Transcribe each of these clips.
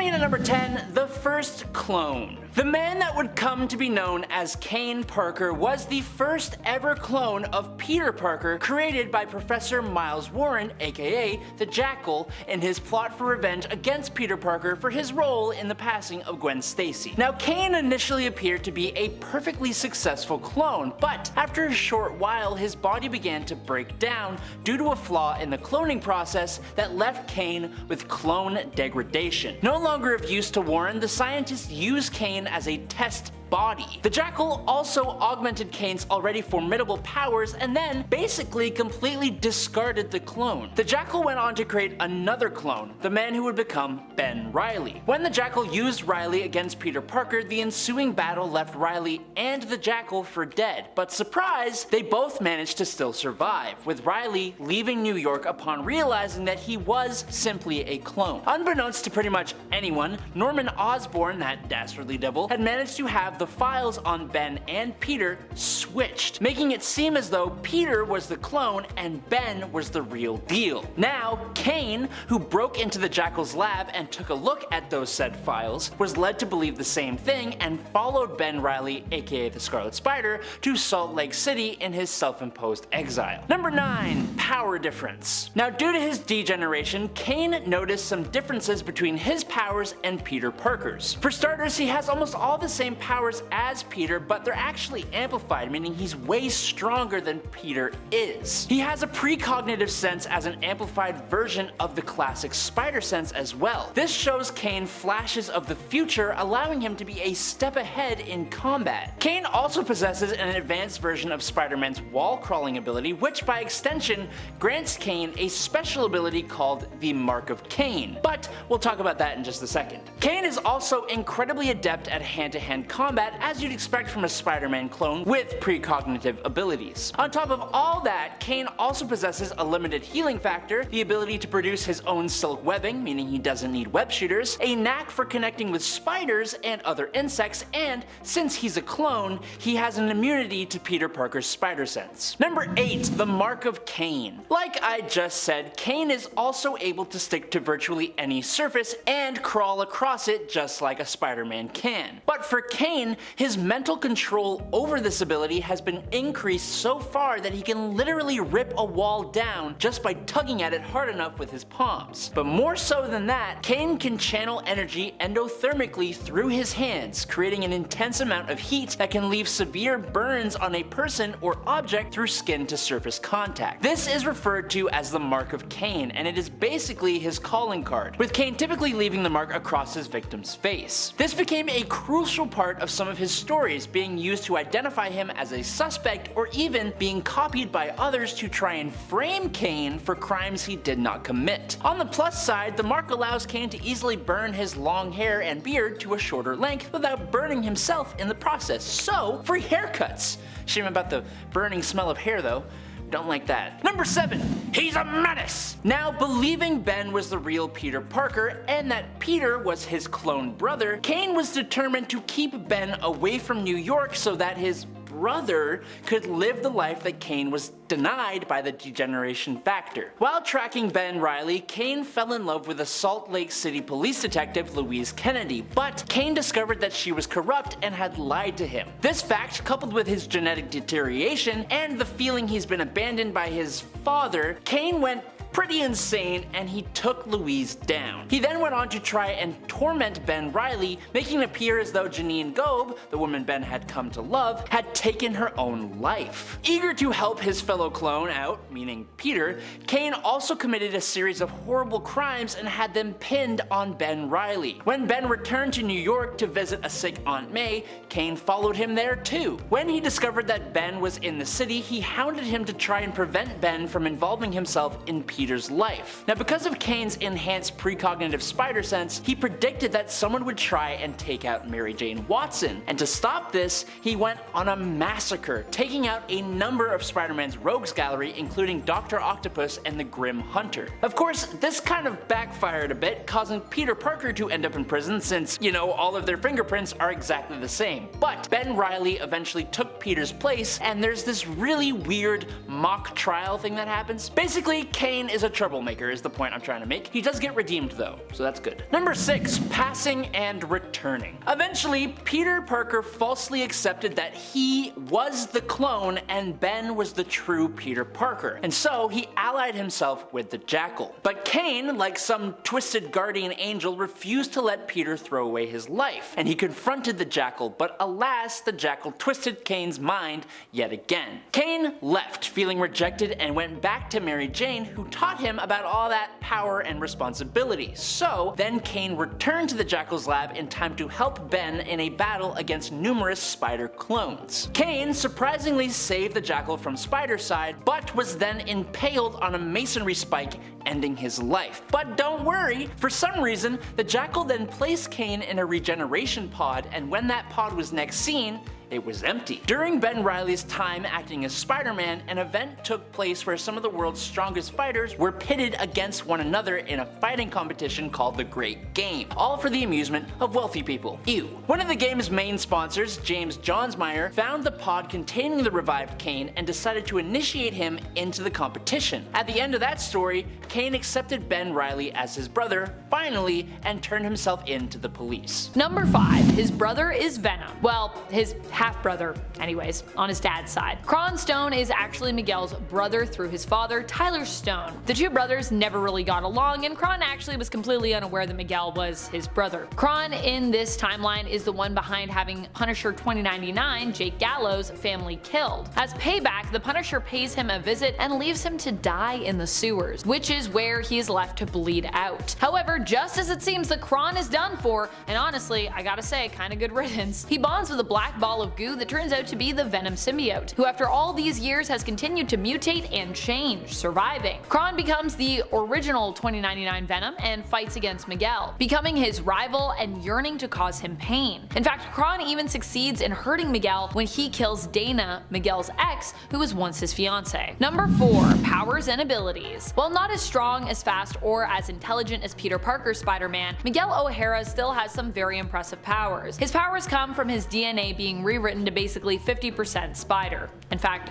Coming in at number 10, the first clone. The man that would come to be known as Kane Parker was the first ever clone of Peter Parker created by Professor Miles Warren, aka the Jackal, in his plot for revenge against Peter Parker for his role in the passing of Gwen Stacy. Now, Kane initially appeared to be a perfectly successful clone, but after a short while his body began to break down due to a flaw in the cloning process that left Kane with clone degradation. No longer of use to Warren, the scientists used Kane as a test body. The Jackal also augmented Kane's already formidable powers and then basically completely discarded the clone. The Jackal went on to create another clone, the man who would become Ben Reilly. When the Jackal used Reilly against Peter Parker, the ensuing battle left Reilly and the Jackal for dead, but surprise, they both managed to still survive, with Reilly leaving New York upon realizing that he was simply a clone. Unbeknownst to pretty much anyone, Norman Osborn, that dastardly devil, had managed to have the files on Ben and Peter switched, making it seem as though Peter was the clone and Ben was the real deal. Now, Kane, who broke into the Jackal's lab and took a look at those said files, was led to believe the same thing and followed Ben Reilly, aka the Scarlet Spider, to Salt Lake City in his self-imposed exile. Number 9. Power difference. Now, due to his degeneration, Kane noticed some differences between his powers and Peter Parker's. For starters, he has almost all the same powers as Peter, but they're actually amplified, meaning he's way stronger than Peter is. He has a precognitive sense as an amplified version of the classic spider sense as well. This shows Kane flashes of the future, allowing him to be a step ahead in combat. Kane also possesses an advanced version of Spider-Man's wall crawling ability, which by extension grants Kane a special ability called the Mark of Kane, but we'll talk about that in just a second. Kane is also incredibly adept at hand-to-hand combat, as you'd expect from a Spider-Man clone with precognitive abilities. On top of all that, Kane also possesses a limited healing factor, the ability to produce his own silk webbing, meaning he doesn't need web shooters, a knack for connecting with spiders and other insects, and since he's a clone, he has an immunity to Peter Parker's spider sense. Number 8. The Mark of Kane. Like I just said, Kane is also able to stick to virtually any surface and crawl across it just like a Spider-Man can. But for Kane, his mental control over this ability has been increased so far that he can literally rip a wall down just by tugging at it hard enough with his palms. But more so than that, Kane can channel energy endothermically through his hands, creating an intense amount of heat that can leave severe burns on a person or object through skin to surface contact. This is referred to as the Mark of Kane, and it is basically his calling card, with Kane typically leaving the mark across his victim's face. This became a crucial part of some of his stories, being used to identify him as a suspect or even being copied by others to try and frame Kane for crimes he did not commit. On the plus side, the mark allows Kane to easily burn his long hair and beard to a shorter length without burning himself in the process, so free haircuts! Shame about the burning smell of hair though. Don't like that. Number 7. He's a menace! Now, believing Ben was the real Peter Parker and that Peter was his clone brother, Kane was determined to keep Ben away from New York so that his brother could live the life that Kane was denied by the degeneration factor. While tracking Ben Reilly, Kane fell in love with a Salt Lake City police detective, Louise Kennedy, but Kane discovered that she was corrupt and had lied to him. This fact, coupled with his genetic deterioration and the feeling he's been abandoned by his father, Kane went pretty insane and he took Louise down. He then went on to try and torment Ben Reilly, making it appear as though Janine Gobe, the woman Ben had come to love, had taken her own life. Eager to help his fellow clone out, meaning Peter, Kane also committed a series of horrible crimes and had them pinned on Ben Reilly. When Ben returned to New York to visit a sick Aunt May, Kane followed him there too. When he discovered that Ben was in the city, he hounded him to try and prevent Ben from involving himself in Peter's life. Now, because of Kane's enhanced precognitive spider sense, he predicted that someone would try and take out Mary Jane Watson, and to stop this, he went on a massacre, taking out a number of Spider-Man's rogues gallery, including Dr. Octopus and the Grim Hunter. Of course, this kind of backfired a bit, causing Peter Parker to end up in prison since, you know, all of their fingerprints are exactly the same. But Ben Reilly eventually took Peter's place, and there's this really weird mock trial thing that happens. Basically, Kane Kane is a troublemaker is the point I'm trying to make. He does get redeemed though, so that's good. Number 6. Passing and returning. Eventually, Peter Parker falsely accepted that he was the clone and Ben was the true Peter Parker, and so he allied himself with the Jackal. But Kane, like some twisted guardian angel, refused to let Peter throw away his life, and he confronted the Jackal, but alas, the Jackal twisted Kane's mind yet again. Kane left, feeling rejected, and went back to Mary Jane, who taught him about all that power and responsibility. So then Kane returned to the Jackal's lab in time to help Ben in a battle against numerous Spider clones. Kane surprisingly saved the Jackal from Spider-Side, but was then impaled on a masonry spike, ending his life. But don't worry, for some reason, the Jackal then placed Kane in a regeneration pod, and when that pod was next seen, it was empty. During Ben Reilly's time acting as Spider-Man, an event took place where some of the world's strongest fighters were pitted against one another in a fighting competition called the Great Game, all for the amusement of wealthy people. Ew. One of the game's main sponsors, James Johnsmeyer, found the pod containing the revived Kane and decided to initiate him into the competition. At the end of that story, Kane accepted Ben Reilly as his brother, finally, and turned himself in to the police. Number 5. His brother is Venom. Well, his half-brother, anyways, on his dad's side. Kron Stone is actually Miguel's brother through his father, Tyler Stone. The two brothers never really got along, and Kron actually was completely unaware that Miguel was his brother. Kron in this timeline is the one behind having Punisher 2099, Jake Gallo's family killed. As payback, the Punisher pays him a visit and leaves him to die in the sewers, which is where he is left to bleed out. However, just as it seems that Kron is done for, and honestly, I gotta say, kinda good riddance, he bonds with a black ball of goo that turns out to be the Venom symbiote, who after all these years has continued to mutate and change, surviving. Kron becomes the original 2099 Venom and fights against Miguel, becoming his rival and yearning to cause him pain. In fact, Kron even succeeds in hurting Miguel when he kills Dana, Miguel's ex, who was once his fiance. Number 4. Powers and abilities. While not as strong, as fast, or as intelligent as Peter Parker's Spider-Man, Miguel O'Hara still has some very impressive powers. His powers come from his DNA being rewritten to basically 50% Spider. In fact,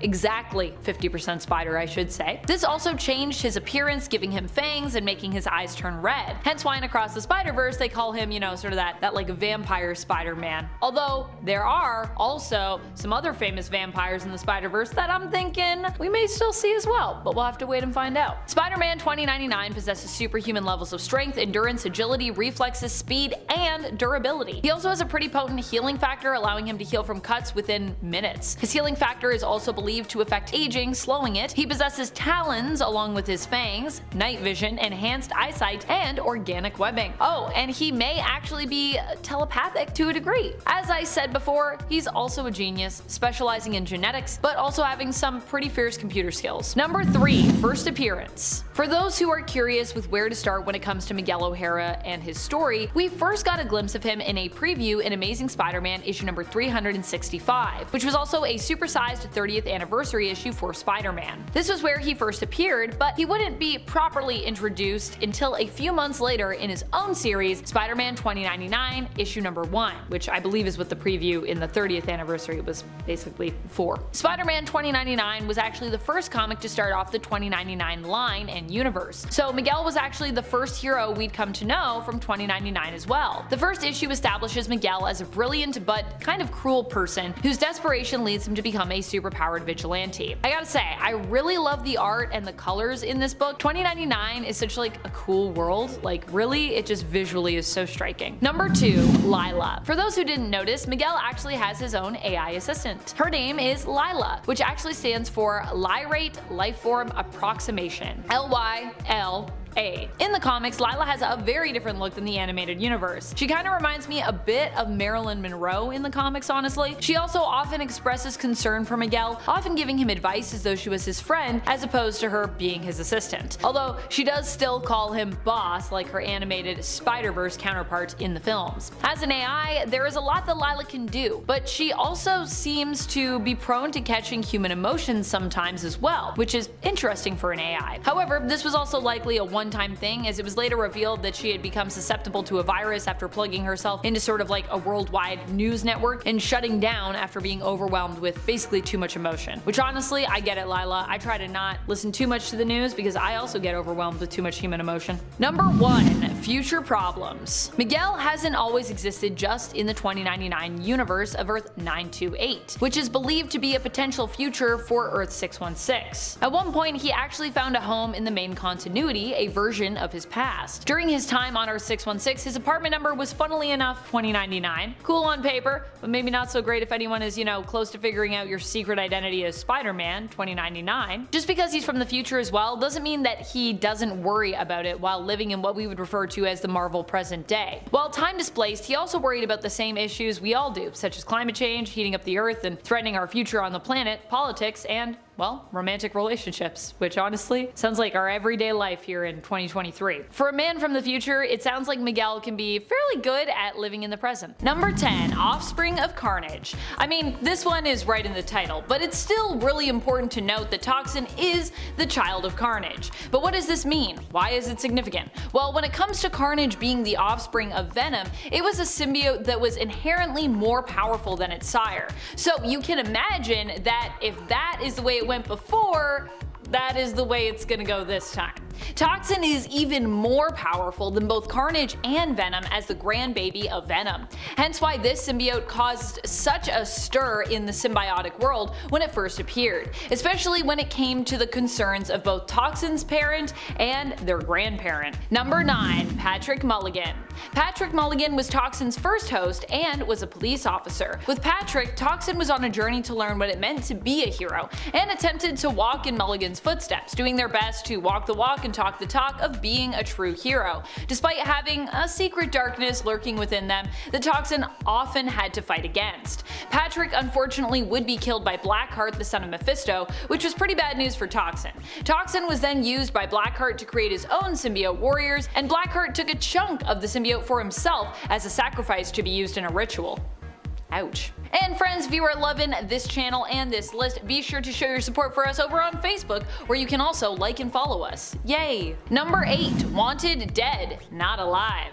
exactly 50% Spider, I should say. This also changed his appearance, giving him fangs and making his eyes turn red. Hence why in Across the Spider-Verse they call him, sort of that like vampire Spider-Man. Although there are also some other famous vampires in the Spider-Verse that I'm thinking we may still see as well, but we'll have to wait and find out. Spider-Man 2099 possesses superhuman levels of strength, endurance, agility, reflexes, speed, and durability. He also has a pretty potent healing factor, allowing him to heal from cuts within minutes. His healing factor is also believed to affect aging, slowing it. He possesses talons along with his fangs, night vision, enhanced eyesight, and organic webbing. Oh, and he may actually be telepathic to a degree. As I said before, he's also a genius, specializing in genetics, but also having some pretty fierce computer skills. Number 3. First appearance. For those who are curious with where to start when it comes to Miguel O'Hara and his story, we first got a glimpse of him in a preview in Amazing Spider-Man issue number 365, which was also a supersized 30th anniversary issue for Spider-Man. This was where he first appeared, but he wouldn't be properly introduced until a few months later in his own series, Spider-Man 2099 issue number 1, which I believe is what the preview in the 30th anniversary was basically for. Spider-Man 2099 was actually the first comic to start off the 2099 line and universe, so Miguel was actually the first hero we'd come to know from 2099 as well. The first issue establishes Miguel as a brilliant but kind of cruel person whose desperation leads him to become a superpowered vigilante. I gotta say, I really love the art and the colors in this book. 2099 is such like a cool world, like really, it just visually is so striking. Number 2. Lila. For those who didn't notice, Miguel actually has his own AI assistant. Her name is Lila, which actually stands for Lyrate Lifeform Approximation. LYL. In the comics, Lila has a very different look than the animated universe. She kind of reminds me a bit of Marilyn Monroe in the comics, honestly. She also often expresses concern for Miguel, often giving him advice as though she was his friend, as opposed to her being his assistant. Although she does still call him boss like her animated Spider-Verse counterpart in the films. As an AI, there is a lot that Lila can do, but she also seems to be prone to catching human emotions sometimes as well, which is interesting for an AI. However, this was also likely a one one-time thing, as it was later revealed that she had become susceptible to a virus after plugging herself into sort of like a worldwide news network and shutting down after being overwhelmed with basically too much emotion. Which honestly, I get it, Lila. I try to not listen too much to the news because I also get overwhelmed with too much human emotion. Number 1. Future problems. Miguel hasn't always existed just in the 2099 universe of Earth 928, which is believed to be a potential future for Earth 616. At one point, he actually found a home in the main continuity, a version of his past. During his time on Earth 616, his apartment number was funnily enough 2099. Cool on paper, but maybe not so great if anyone is, close to figuring out your secret identity as Spider-Man 2099. Just because he's from the future as well doesn't mean that he doesn't worry about it while living in what we would refer to as the Marvel present day. While time displaced, he also worried about the same issues we all do, such as climate change, heating up the Earth, and threatening our future on the planet, politics, and well, romantic relationships, which honestly sounds like our everyday life here in 2023. For a man from the future, it sounds like Miguel can be fairly good at living in the present. Number 10. Offspring of Carnage. I mean, this one is right in the title, but it's still really important to note that Toxin is the child of Carnage. But what does this mean? Why is it significant? Well, when it comes to Carnage being the offspring of Venom, it was a symbiote that was inherently more powerful than its sire. So you can imagine that if that is the way it went before, that is the way it's gonna go this time. Toxin is even more powerful than both Carnage and Venom as the grandbaby of Venom. Hence why this symbiote caused such a stir in the symbiotic world when it first appeared, especially when it came to the concerns of both Toxin's parent and their grandparent. Number 9. Patrick Mulligan. Patrick Mulligan was Toxin's first host and was a police officer. With Patrick, Toxin was on a journey to learn what it meant to be a hero and attempted to walk in Mulligan's footsteps, doing their best to walk the walk and talk the talk of being a true hero, despite having a secret darkness lurking within them that Toxin often had to fight against. Patrick unfortunately would be killed by Blackheart, the son of Mephisto, which was pretty bad news for Toxin. Toxin was then used by Blackheart to create his own symbiote warriors, and Blackheart took a chunk of the symbiote for himself as a sacrifice to be used in a ritual. Ouch. And friends, if you are loving this channel and this list, be sure to show your support for us over on Facebook, where you can also like and follow us. Yay! Number 8. Wanted Dead, Not Alive.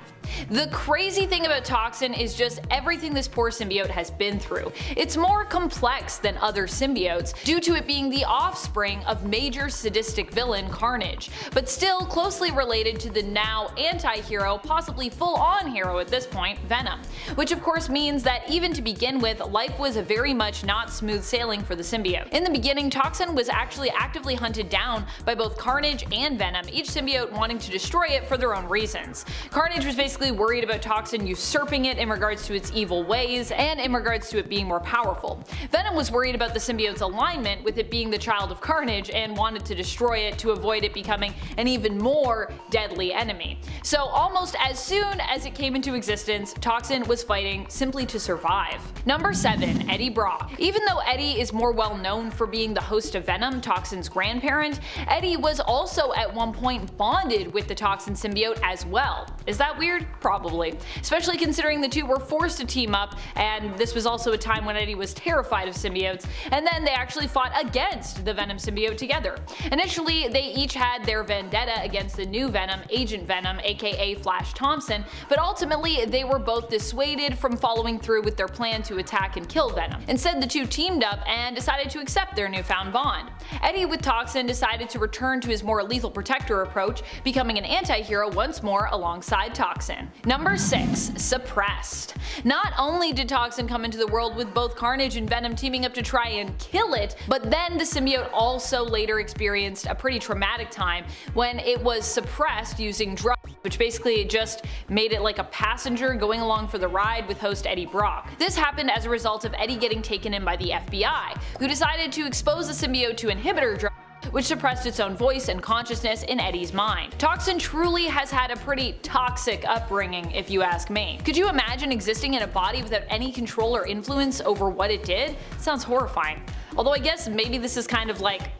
The crazy thing about Toxin is just everything this poor symbiote has been through. It's more complex than other symbiotes due to it being the offspring of major sadistic villain Carnage, but still closely related to the now anti-hero, possibly full-on hero at this point, Venom. Which of course means that even to begin with, life was very much not smooth sailing for the symbiote. In the beginning, Toxin was actually actively hunted down by both Carnage and Venom, each symbiote wanting to destroy it for their own reasons. Carnage was basically worried about Toxin usurping it in regards to its evil ways and in regards to it being more powerful. Venom was worried about the symbiote's alignment with it being the child of Carnage and wanted to destroy it to avoid it becoming an even more deadly enemy. So almost as soon as it came into existence, Toxin was fighting simply to survive. Number 7. Eddie Brock. Even though Eddie is more well known for being the host of Venom, Toxin's grandparent, Eddie was also at one point bonded with the Toxin symbiote as well. Is that weird? Probably. Especially considering the two were forced to team up, and this was also a time when Eddie was terrified of symbiotes, and then they actually fought against the Venom symbiote together. Initially, they each had their vendetta against the new Venom, Agent Venom, aka Flash Thompson, but ultimately they were both dissuaded from following through with their plan to attack and kill Venom. Instead, the two teamed up and decided to accept their newfound bond. Eddie with Toxin decided to return to his more lethal protector approach, becoming an anti-hero once more alongside Toxin. Number 6. Suppressed. Not only did Toxin come into the world with both Carnage and Venom teaming up to try and kill it, but then the symbiote also later experienced a pretty traumatic time when it was suppressed using drugs, which basically just made it like a passenger going along for the ride with host Eddie Brock. This happened as a result of Eddie getting taken in by the FBI, who decided to expose the symbiote to inhibitor drugs, which suppressed its own voice and consciousness in Eddie's mind. Toxin truly has had a pretty toxic upbringing, if you ask me. Could you imagine existing in a body without any control or influence over what it did? Sounds horrifying. Although I guess maybe this is kind of like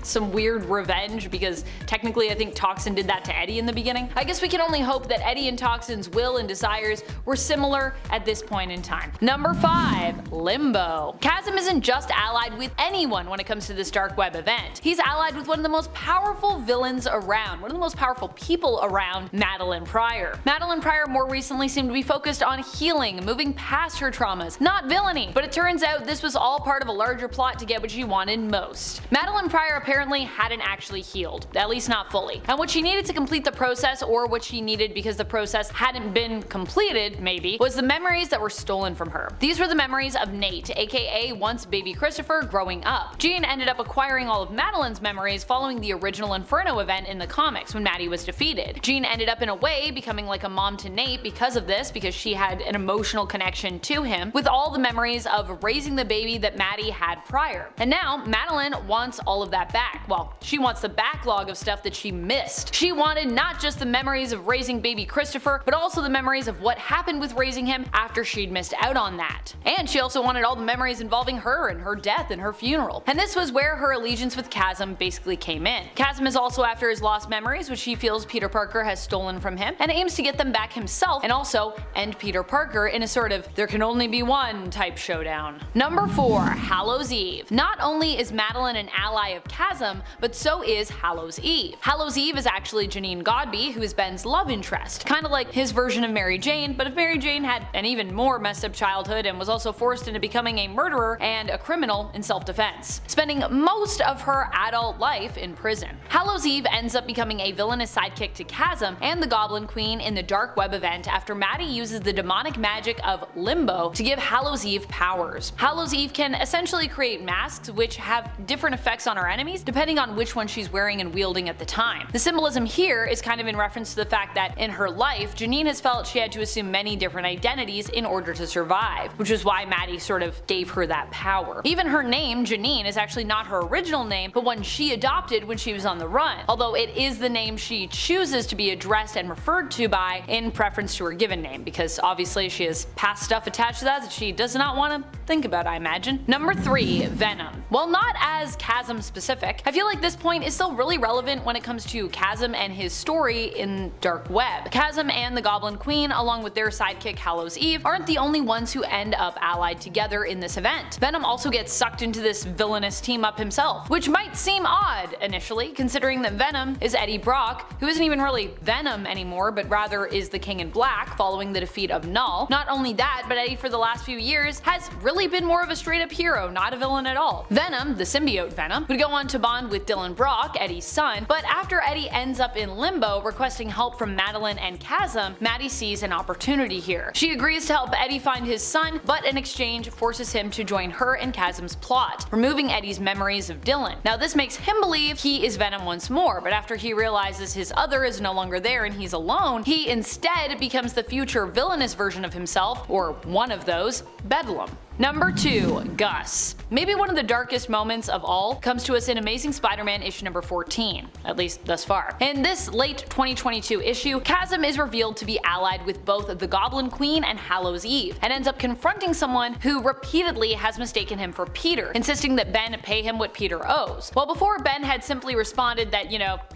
some weird revenge, because technically I think Toxin did that to Eddie in the beginning. I guess we can only hope that Eddie and Toxin's will and desires were similar at this point in time. Number 5. Limbo. Chasm isn't just allied with anyone when it comes to this dark web event. He's allied with one of the most powerful villains around, one of the most powerful people around, Madeline Pryor. Madeline Pryor more recently seemed to be focused on healing, moving past her traumas, not villainy, but it turns out this was all part of a larger plot to get what she wanted most. Madeline Pryor apparently hadn't actually healed, at least not fully, and what she needed to complete the process, or what she needed because the process hadn't been completed maybe, was the memories that were stolen from her. These were the memories of Nate, aka once baby Christopher, growing up. Jean ended up acquiring all of Madeline's memories following the original Inferno event in the comics when Maddie was defeated. Jean ended up in a way becoming like a mom to Nate because of this, because she had an emotional connection to him, with all the memories of raising the baby that Maddie had prior. And now Madeline wants all of that back. Well, she wants the backlog of stuff that she missed. She wanted not just the memories of raising baby Christopher, but also the memories of what happened with raising him after she'd missed out on that. And she also wanted all the memories involving her and her death and her funeral. And this was where her allegiance with Chasm basically came in. Chasm is also after his lost memories, which he feels Peter Parker has stolen from him, and aims to get them back himself, and also end Peter Parker in a sort of there can only be one type showdown. Number 4. Hallows Eve. Not only is Madeline an ally of Chasm, but so is Hallows Eve. Hallows Eve is actually Janine Godby, who is Ben's love interest, kind of like his version of Mary Jane, but if Mary Jane had an even more messed up childhood and was also forced into becoming a murderer and a criminal in self-defense, spending most of her adult life in prison. Hallows Eve ends up becoming a villainous sidekick to Chasm and the Goblin Queen in the Dark Web event after Maddie uses the demonic magic of Limbo to give Hallows Eve powers. Hallows Eve can essentially create masks which have different effects on her enemies depending on which one she's wearing and wielding at the time. The symbolism here is kind of in reference to the fact that in her life, Janine has felt she had to assume many different identities in order to survive, which is why Maddie sort of gave her that power. Even her name, Janine, is actually not her original name, but one she adopted when she was on the run, although it is the name she chooses to be addressed and referred to by in preference to her given name, because obviously she has past stuff attached to that she does not want to think about, I imagine. Number 3. Venom. While not as Chasm specific, I feel like this point is still really relevant when it comes to Chasm and his story in Dark Web. Chasm and the Goblin Queen, along with their sidekick Hallows Eve, aren't the only ones who end up allied together in this event. Venom also gets sucked into this villainous team up himself, which might seem odd initially, considering that Venom is Eddie Brock, who isn't even really Venom anymore, but rather is the King in Black following the defeat of Null. Not only that, but Eddie for the last few years has really been more of a straight up hero, not a villain at all. Venom, the symbiote Venom, would go on to bond with Dylan Brock, Eddie's son, but after Eddie ends up in Limbo requesting help from Madeline and Chasm, Maddie sees an opportunity here. She agrees to help Eddie find his son, but in exchange forces him to join her and Chasm's plot, removing Eddie's memories of Dylan. Now this makes him believe he is Venom once more, but after he realizes his other is no longer there and he's alone, he instead becomes the future villainous version of himself, or one of those, Bedlam. Number 2. Gus. Maybe one of the darkest moments of all comes to us in Amazing Spider-Man issue number 14, at least thus far. In this late 2022 issue, Chasm is revealed to be allied with both the Goblin Queen and Hallows Eve, and ends up confronting someone who repeatedly has mistaken him for Peter, insisting that Ben pay him what Peter owes. Well, before Ben had simply responded that,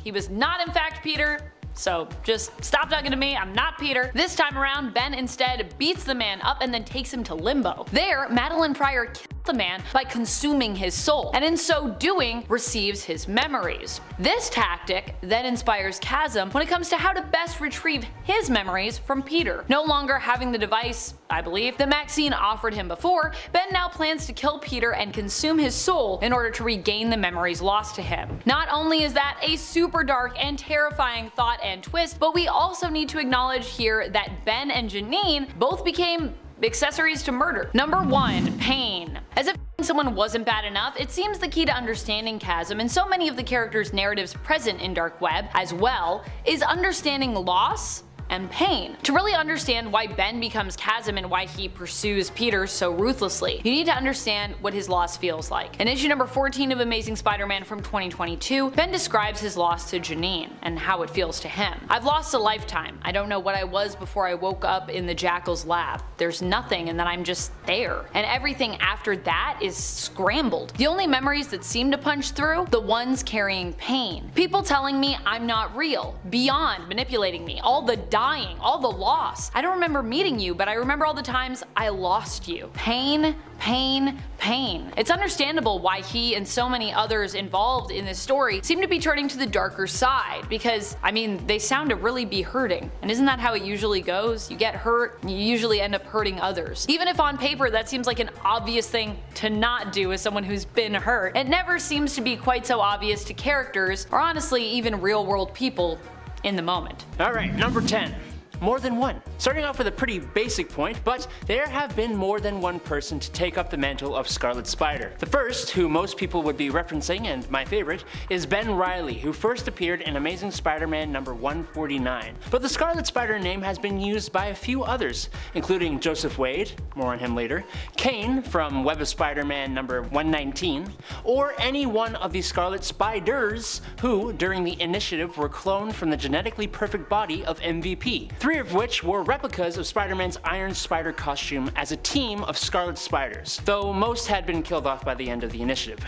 he was not in fact Peter, so just stop talking to me, I'm not Peter. This time around, Ben instead beats the man up and then takes him to Limbo. There, Madeline Pryor kills the man by consuming his soul, and in so doing, receives his memories. This tactic then inspires Chasm when it comes to how to best retrieve his memories from Peter. No longer having the device, I believe, that Maxine offered him before, Ben now plans to kill Peter and consume his soul in order to regain the memories lost to him. Not only is that a super dark and terrifying thought and twist, but we also need to acknowledge here that Ben and Janine both became accessories to murder. Number 1. Pain. As if someone wasn't bad enough, it seems the key to understanding Chasm and so many of the characters' narratives present in Dark Web as well is understanding loss and pain. To really understand why Ben becomes Chasm and why he pursues Peter so ruthlessly, you need to understand what his loss feels like. In issue number 14 of Amazing Spider-Man from 2022, Ben describes his loss to Janine and how it feels to him. "I've lost a lifetime. I don't know what I was before I woke up in the Jackal's lab. There's nothing, and then I'm just there. And everything after that is scrambled. The only memories that seem to punch through, the ones carrying pain. People telling me I'm not real, beyond manipulating me, all the dying, all the loss. I don't remember meeting you, but I remember all the times I lost you. Pain, pain, pain." It's understandable why he and so many others involved in this story seem to be turning to the darker side, because, I mean, they sound to really be hurting. And isn't that how it usually goes? You get hurt, and you usually end up hurting others. Even if on paper that seems like an obvious thing to not do as someone who's been hurt, it never seems to be quite so obvious to characters, or honestly even real world people in the moment. Alright, number 10. More than one. Starting off with a pretty basic point, but there have been more than one person to take up the mantle of Scarlet Spider. The first, who most people would be referencing, and my favorite, is Ben Reilly, who first appeared in Amazing Spider-Man number 149. But the Scarlet Spider name has been used by a few others, including Joseph Wade, more on him later, Kane from Web of Spider-Man number 119, or any one of the Scarlet Spiders who, during the initiative, were cloned from the genetically perfect body of MVP. 3 of which were replicas of Spider-Man's Iron Spider costume as a team of Scarlet Spiders, though most had been killed off by the end of the initiative.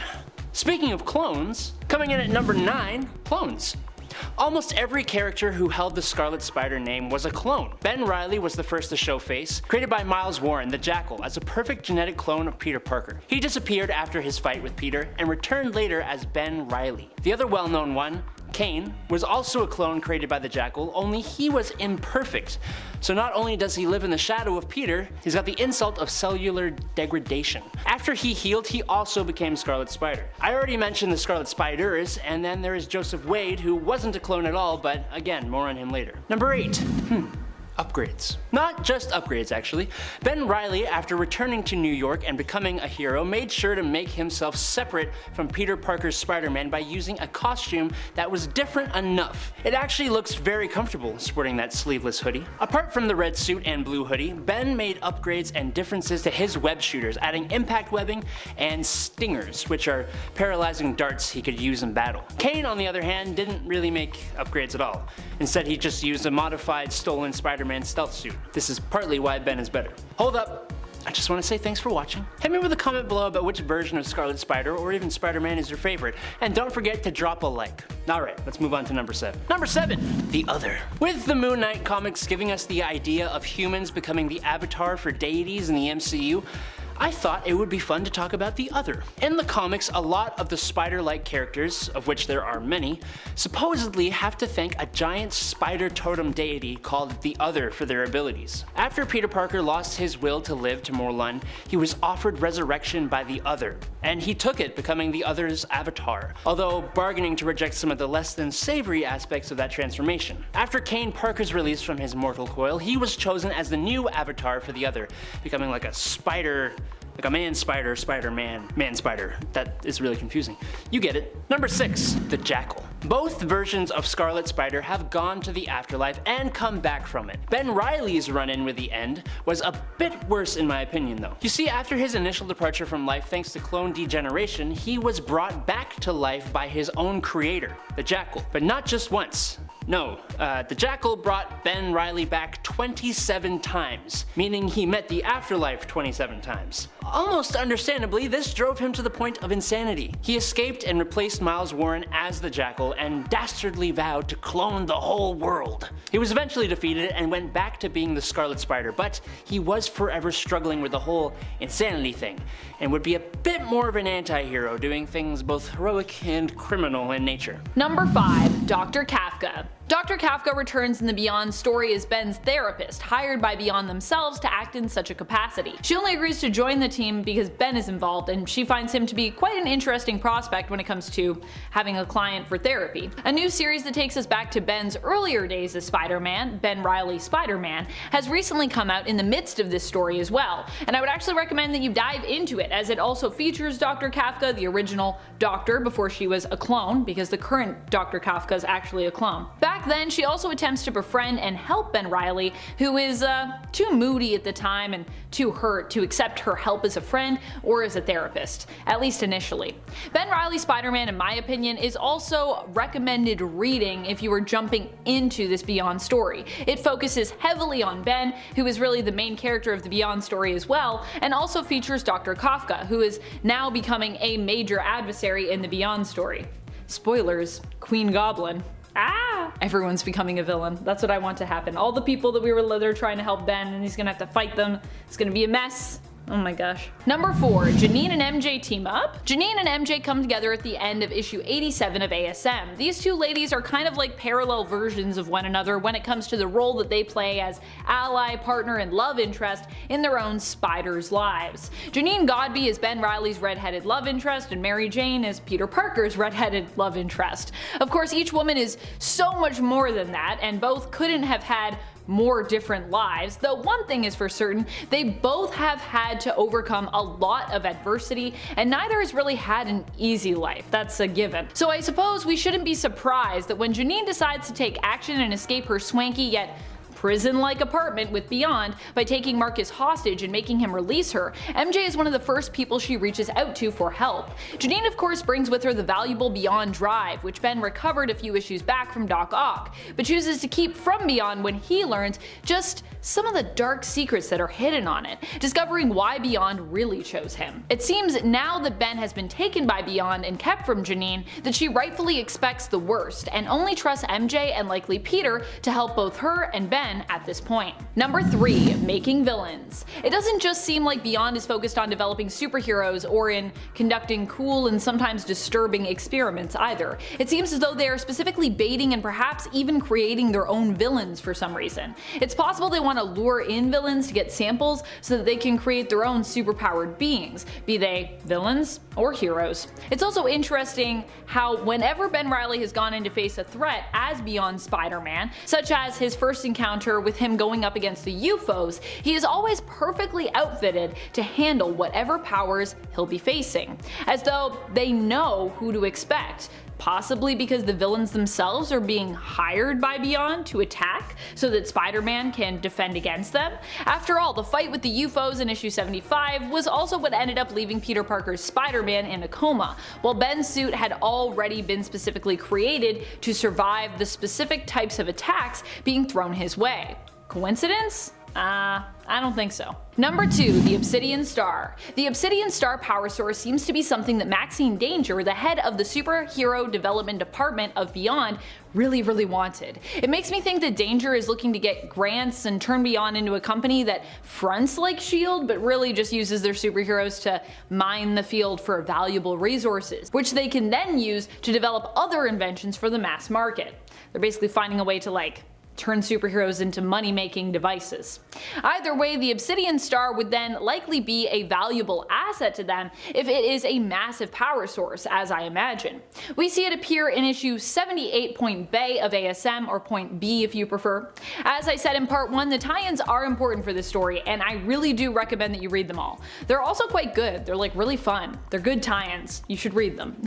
Speaking of clones, coming in at number 9, clones. Almost every character who held the Scarlet Spider name was a clone. Ben Reilly was the first to show face, created by Miles Warren, the Jackal, as a perfect genetic clone of Peter Parker. He disappeared after his fight with Peter and returned later as Ben Reilly. The other well-known one, Kane, was also a clone created by the Jackal, only he was imperfect. So not only does he live in the shadow of Peter, he's got the insult of cellular degradation. After he healed, he also became Scarlet Spider. I already mentioned the Scarlet Spiders, and then there is Joseph Wade, who wasn't a clone at all, but again, more on him later. Number 8. Upgrades. Not just upgrades, actually. Ben Reilly, after returning to New York and becoming a hero, made sure to make himself separate from Peter Parker's Spider-Man by using a costume that was different enough. It actually looks very comfortable sporting that sleeveless hoodie. Apart from the red suit and blue hoodie, Ben made upgrades and differences to his web shooters, adding impact webbing and stingers, which are paralyzing darts he could use in battle. Kane, on the other hand, didn't really make upgrades at all. Instead, he just used a modified stolen Spider-Man stealth suit. This is partly why Ben is better. Hold up. I just want to say thanks for watching. Hit me with a comment below about which version of Scarlet Spider or even Spider-Man is your favorite, and don't forget to drop a like. Alright, let's move on to number 7. Number 7, The Other. With the Moon Knight comics giving us the idea of humans becoming the avatar for deities in the MCU, I thought it would be fun to talk about The Other. In the comics, a lot of the spider-like characters, of which there are many, supposedly have to thank a giant spider totem deity called The Other for their abilities. After Peter Parker lost his will to live to Morlun, he was offered resurrection by The Other, and he took it, becoming The Other's avatar, although bargaining to reject some of the less than savory aspects of that transformation. After Kane Parker's release from his mortal coil, he was chosen as the new avatar for The Other, becoming like a spider, like a man spider, Spider-Man, man spider. That is really confusing. You get it. Number 6, the Jackal. Both versions of Scarlet Spider have gone to the afterlife and come back from it. Ben Reilly's run-in with the End was a bit worse in my opinion though. You see, after his initial departure from life thanks to clone degeneration, he was brought back to life by his own creator, the Jackal. But not just once. No, the Jackal brought Ben Reilly back 27 times, meaning he met the afterlife 27 times. Almost understandably, this drove him to the point of insanity. He escaped and replaced Miles Warren as the Jackal and dastardly vowed to clone the whole world. He was eventually defeated and went back to being the Scarlet Spider, but he was forever struggling with the whole insanity thing, and would be a bit more of an anti-hero, doing things both heroic and criminal in nature. Number 5, Dr. Kafka. Dr. Kafka returns in the Beyond story as Ben's therapist, hired by Beyond themselves to act in such a capacity. She only agrees to join the team because Ben is involved, and she finds him to be quite an interesting prospect when it comes to having a client for therapy. A new series that takes us back to Ben's earlier days as Spider-Man, Ben Reilly Spider-Man, has recently come out in the midst of this story as well, and I would actually recommend that you dive into it, as it also features Dr. Kafka, the original Doctor before she was a clone, because the current Dr. Kafka is actually a clone. Back Back then, she also attempts to befriend and help Ben Reilly, who is too moody at the time and too hurt to accept her help as a friend or as a therapist, at least initially. Ben Reilly's Spider-Man, in my opinion, is also recommended reading if you are jumping into this Beyond story. It focuses heavily on Ben, who is really the main character of the Beyond story as well, and also features Dr. Kafka, who is now becoming a major adversary in the Beyond story. Spoilers, Queen Goblin. Everyone's becoming a villain. That's what I want to happen. All the people that we were there trying to help Ben, and he's gonna have to fight them. It's gonna be a mess. Oh my gosh. Number 4, Janine and MJ team up. Janine and MJ come together at the end of issue 87 of ASM. These two ladies are kind of like parallel versions of one another when it comes to the role that they play as ally, partner, and love interest in their own spiders' lives. Janine Godby is Ben Reilly's redheaded love interest, and Mary Jane is Peter Parker's redheaded love interest. Of course, each woman is so much more than that, and both couldn't have had more different lives, though one thing is for certain, they both have had to overcome a lot of adversity, and neither has really had an easy life. That's a given. So I suppose we shouldn't be surprised that when Janine decides to take action and escape her swanky yet prison-like apartment with Beyond by taking Marcus hostage and making him release her, MJ is one of the first people she reaches out to for help. Janine of course brings with her the valuable Beyond drive, which Ben recovered a few issues back from Doc Ock, but chooses to keep from Beyond when he learns just some of the dark secrets that are hidden on it, discovering why Beyond really chose him. It seems now that Ben has been taken by Beyond and kept from Janine that she rightfully expects the worst and only trusts MJ and likely Peter to help both her and Ben at this point. Number 3, making villains. It doesn't just seem like Beyond is focused on developing superheroes or in conducting cool and sometimes disturbing experiments either. It seems as though they are specifically baiting and perhaps even creating their own villains for some reason. It's possible they want to lure in villains to get samples so that they can create their own superpowered beings, be they villains or heroes. It's also interesting how whenever Ben Reilly has gone in to face a threat as Beyond Spider-Man, such as his first encounter with him going up against the UFOs, he is always perfectly outfitted to handle whatever powers he'll be facing, as though they know who to expect. Possibly because the villains themselves are being hired by Beyond to attack so that Spider-Man can defend against them. After all, the fight with the UFOs in issue 75 was also what ended up leaving Peter Parker's Spider-Man in a coma, while Ben's suit had already been specifically created to survive the specific types of attacks being thrown his way. Coincidence? I don't think so. Number 2, the Obsidian Star. The Obsidian Star power source seems to be something that Maxine Danger, the head of the superhero development department of Beyond, really wanted. It makes me think that Danger is looking to get grants and turn Beyond into a company that fronts like S.H.I.E.L.D. but really just uses their superheroes to mine the field for valuable resources, which they can then use to develop other inventions for the mass market. They're basically finding a way to turn superheroes into money-making devices. Either way, the Obsidian Star would then likely be a valuable asset to them if it is a massive power source, as I imagine. We see it appear in issue 78 Point Bay of ASM, or Point B if you prefer. As I said in part 1, the tie-ins are important for this story, and I really do recommend that you read them all. They're also quite good. They're really fun. They're good tie-ins. You should read them.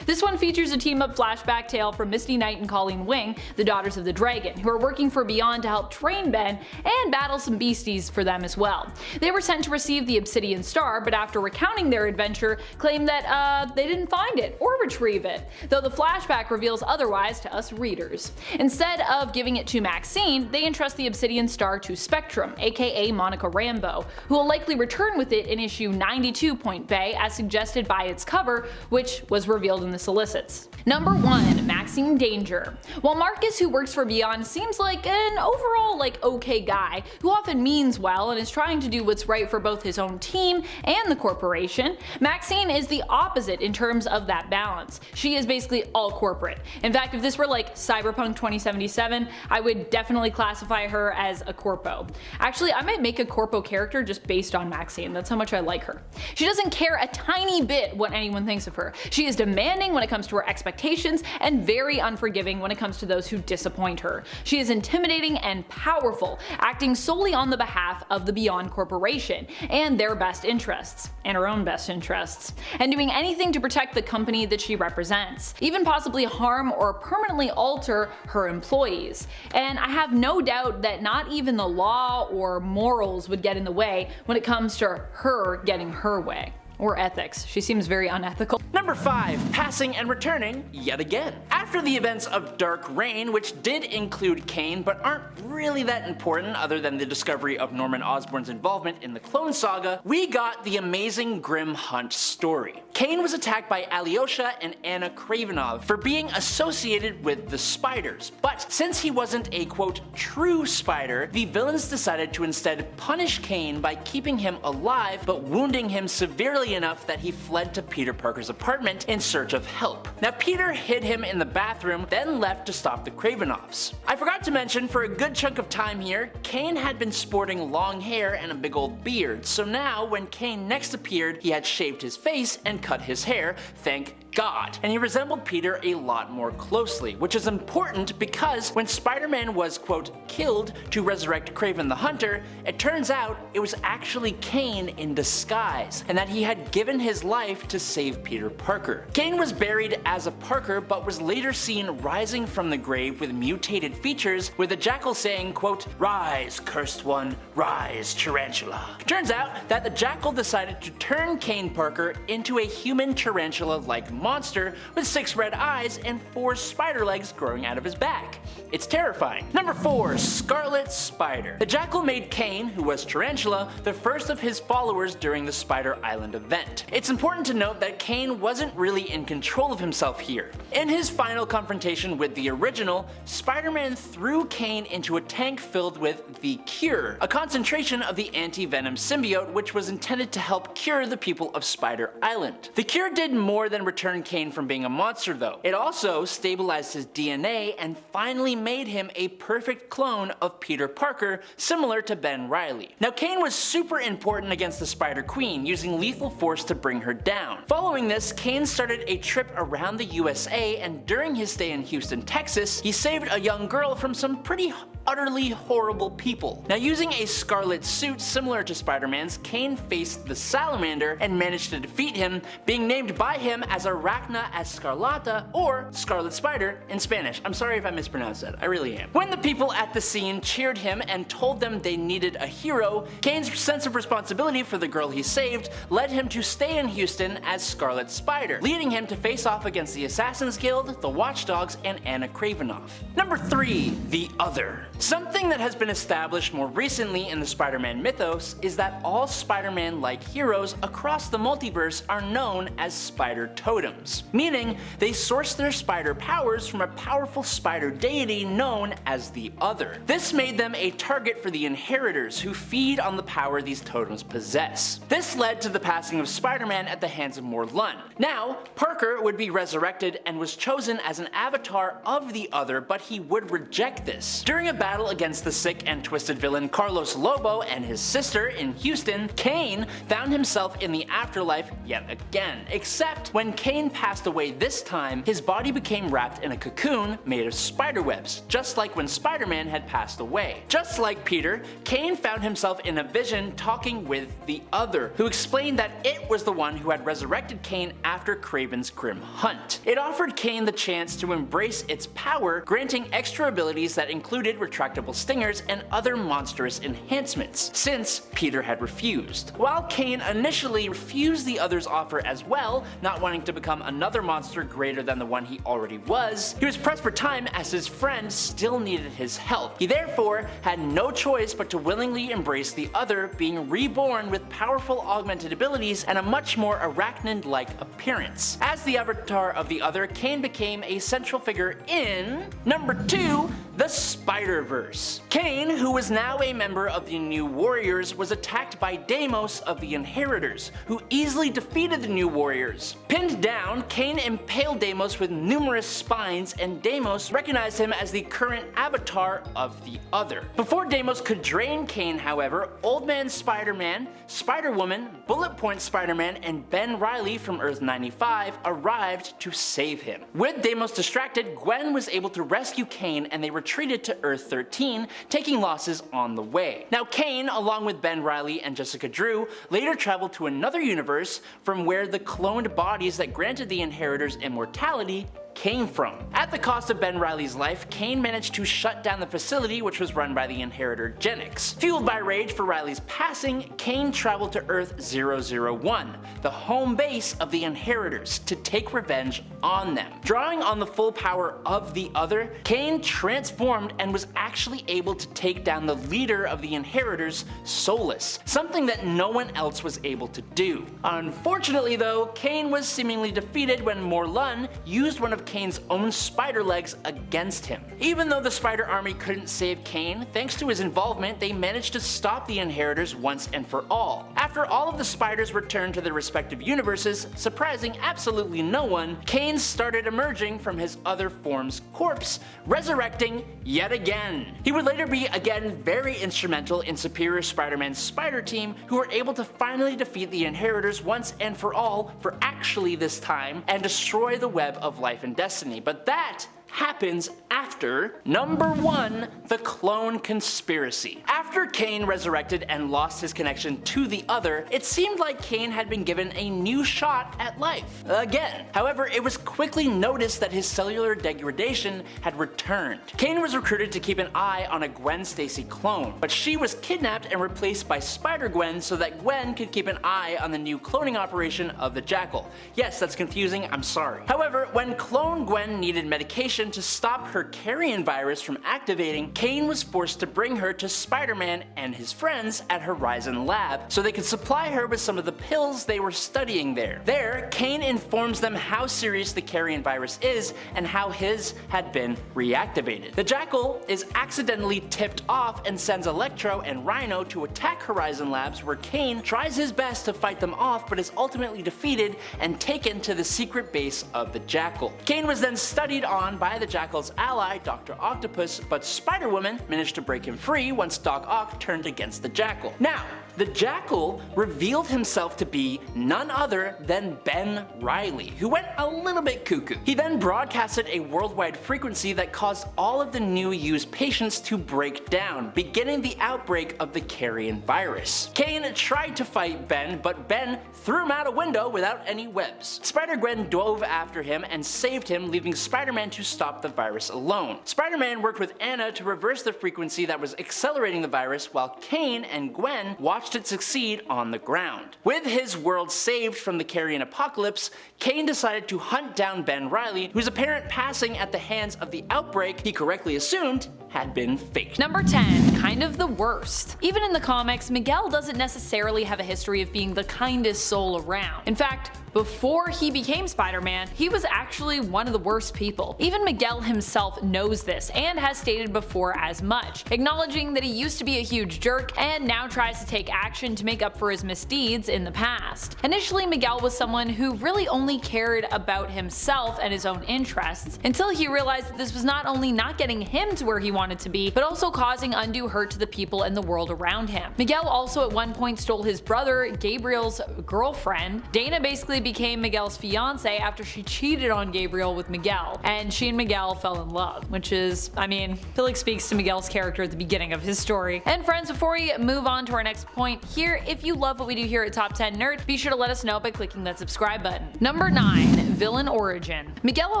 This one features a team-up flashback tale from Misty Knight and Colleen Wing, the Daughters of the Dragon, who are working for Beyond to help train Ben and battle some beasties for them as well. They were sent to receive the Obsidian Star, but after recounting their adventure, claimed that they didn't find it or retrieve it, though the flashback reveals otherwise to us readers. Instead of giving it to Maxine, they entrust the Obsidian Star to Spectrum, aka Monica Rambeau, who will likely return with it in issue 92 Point Bay as suggested by its cover, which was revealed in the solicits. Number 1, Maxine Danger. While Marcus, who works for Beyond, seems like an overall okay guy who often means well and is trying to do what's right for both his own team and the corporation, Maxine is the opposite in terms of that balance. She is basically all corporate. In fact, if this were Cyberpunk 2077, I would definitely classify her as a corpo. Actually, I might make a corpo character just based on Maxine. That's how much I like her. She doesn't care a tiny bit what anyone thinks of her. She is demanding when it comes to her expectations and very unforgiving when it comes to those who disappoint her. She is is intimidating and powerful, acting solely on the behalf of the Beyond Corporation and their best interests, and her own best interests, and doing anything to protect the company that she represents, even possibly harm or permanently alter her employees. And I have no doubt that not even the law or morals would get in the way when it comes to her getting her way. Or ethics. She seems very unethical. Number 5. Passing and returning yet again. After the events of Dark Reign, which did include Kane but aren't really that important other than the discovery of Norman Osborn's involvement in the Clone Saga, we got the amazing Grim Hunt story. Kane was attacked by Alyosha and Anna Kravenov for being associated with the Spiders, but since he wasn't a quote true spider, the villains decided to instead punish Kane by keeping him alive but wounding him severely enough that he fled to Peter Parker's apartment in search of help. Now Peter hid him in the bathroom, then left to stop the Kravenovs. I forgot to mention, for a good chunk of time here, Kane had been sporting long hair and a big old beard, so now when Kane next appeared, he had shaved his face and cut his hair, thank God. And he resembled Peter a lot more closely, which is important because when Spider-Man was quote killed to resurrect Kraven the Hunter, it turns out it was actually Kane in disguise, and that he had given his life to save Peter Parker. Kane was buried as a Parker but was later seen rising from the grave with mutated features, with the jackal saying quote, "Rise, cursed one, rise, tarantula." Turns out that the jackal decided to turn Kane Parker into a human tarantula-like monster with 6 red eyes and 4 spider legs growing out of his back. It's terrifying. Number 4. Scarlet Spider. The jackal made Kane, who was Tarantula, the first of his followers during the Spider Island event. It's important to note that Kane wasn't really in control of himself here. In his final confrontation with the original, Spider-Man threw Kane into a tank filled with the Cure, a concentration of the anti-venom symbiote which was intended to help cure the people of Spider Island. The Cure did more than return Kane from being a monster though. It also stabilized his DNA and finally made him a perfect clone of Peter Parker, similar to Ben Reilly. Now Kane was super important against the Spider Queen, using lethal force to bring her down. Following this, Kane started a trip around the USA, and during his stay in Houston, Texas, he saved a young girl from some pretty utterly horrible people. Now using a scarlet suit similar to Spider-Man's, Kane faced the Salamander and managed to defeat him, being named by him as Arachna Escarlata, or Scarlet Spider in Spanish. I'm sorry if I mispronounced that, I really am. When the people at the scene cheered him and told them they needed a hero, Kane's sense of responsibility for the girl he saved led him to stay in Houston as Scarlet Spider, leading him to face off against the Assassin's Guild, the Watchdogs, and Anna Kravenov. Number 3. The Other. Something that has been established more recently in the Spider-Man mythos is that all Spider-Man-like heroes across the multiverse are known as spider totems, meaning they source their spider powers from a powerful spider deity known as the Other. This made them a target for the Inheritors, who feed on the power these totems possess. This led to the passing of Spider-Man at the hands of Morlun. Now, Parker would be resurrected and was chosen as an avatar of the Other, but he would reject this. During a battle against the sick and twisted villain Carlos Lobo and his sister in Houston, Kane found himself in the afterlife yet again, except when Kane passed away this time, his body became wrapped in a cocoon made of spiderwebs, just like when Spider-Man had passed away. Just like Peter, Kane found himself in a vision talking with the Other, who explained that it was the one who had resurrected Kane after Kraven's grim hunt. It offered Kane the chance to embrace its power, granting extra abilities that included retractable stingers and other monstrous enhancements, since Peter had refused. While Kane initially refused the Other's offer as well, not wanting to become another monster greater than the one he already was, he was pressed for time as his friend still needed his help. He therefore had no choice but to willingly embrace the Other, being reborn with powerful augmented abilities and a much more arachnid-like appearance. As the avatar of the Other, Kane became a central figure in number 2, the Spider-Verse. Kane, who was now a member of the New Warriors, was attacked by Deimos of the Inheritors, who easily defeated the New Warriors. Pinned down, Kane impaled Deimos with numerous spines, and Deimos recognized him as the current avatar of the Other. Before Deimos could drain Kane, however, Old Man Spider-Man, Spider-Woman, Bullet Point Spider-Man, and Ben Reilly from Earth 95 arrived to save him. With Deimos distracted, Gwen was able to rescue Kane, and they returned retreated to Earth-13, taking losses on the way. Now Kane, along with Ben Reilly and Jessica Drew, later traveled to another universe from where the cloned bodies that granted the Inheritors immortality came from. At the cost of Ben Reilly's life, Kane managed to shut down the facility, which was run by the Inheritor Genix. Fueled by rage for Reilly's passing, Kane traveled to Earth-001, the home base of the Inheritors, to take revenge on them. Drawing on the full power of the Other, Kane transformed and was actually able to take down the leader of the Inheritors, Solus, something that no one else was able to do. Unfortunately though, Kane was seemingly defeated when Morlun used one of Kane's own spider legs against him. Even though the spider army couldn't save Kane, thanks to his involvement they managed to stop the Inheritors once and for all. After all of the spiders returned to their respective universes, surprising absolutely no one, Kane started emerging from his other form's corpse, resurrecting yet again. He would later be again very instrumental in Superior Spider-Man's spider team, who were able to finally defeat the Inheritors once and for all, for actually this time, and destroy the web of life and destiny. But that happens after number 1, the clone conspiracy. After Kane resurrected and lost his connection to the Other, it seemed like Kane had been given a new shot at life again. However, it was quickly noticed that his cellular degradation had returned. Kane was recruited to keep an eye on a Gwen Stacy clone, but she was kidnapped and replaced by Spider-Gwen so that Gwen could keep an eye on the new cloning operation of the Jackal. Yes, that's confusing, I'm sorry. However, when clone Gwen needed medication to stop her carrion virus from activating, Kane was forced to bring her to Spider-Man and his friends at Horizon Lab so they could supply her with some of the pills they were studying there. There, Kane informs them how serious the carrion virus is and how his had been reactivated. The Jackal is accidentally tipped off and sends Electro and Rhino to attack Horizon Labs, where Kane tries his best to fight them off but is ultimately defeated and taken to the secret base of the Jackal. Kane was then studied on by the Jackal's ally, Dr. Octopus, but Spider-Woman managed to break him free once Doc Ock turned against the Jackal. Now, the Jackal revealed himself to be none other than Ben Reilly, who went a little bit cuckoo. He then broadcasted a worldwide frequency that caused all of the new used patients to break down, beginning the outbreak of the carrion virus. Kane tried to fight Ben, but Ben threw him out a window without any webs. Spider-Gwen dove after him and saved him, leaving Spider-Man to stop the virus alone. Spider-Man worked with Anna to reverse the frequency that was accelerating the virus, while Kane and Gwen watched it succeed on the ground. With his world saved from the carrion apocalypse, Kane decided to hunt down Ben Reilly, whose apparent passing at the hands of the outbreak he correctly assumed had been faked. Number 10, kind of the worst. Even in the comics, Miguel doesn't necessarily have a history of being the kindest soul around. In fact, before he became Spider-Man, he was actually one of the worst people. Even Miguel himself knows this and has stated before as much, acknowledging that he used to be a huge jerk and now tries to take action to make up for his misdeeds in the past. Initially, Miguel was someone who really only cared about himself and his own interests, until he realized that this was not only not getting him to where he wanted to be, but also causing undue hurt to the people in the world around him. Miguel also at one point stole his brother Gabriel's girlfriend. Dana basically became Miguel's fiance after she cheated on Gabriel with Miguel, and she and Miguel fell in love, which is, I mean, I feel like speaks to Miguel's character at the beginning of his story. And friends, before we move on to our next point here, if you love what we do here at Top 10 Nerd, be sure to let us know by clicking that subscribe button. Number 9, villain origin. Miguel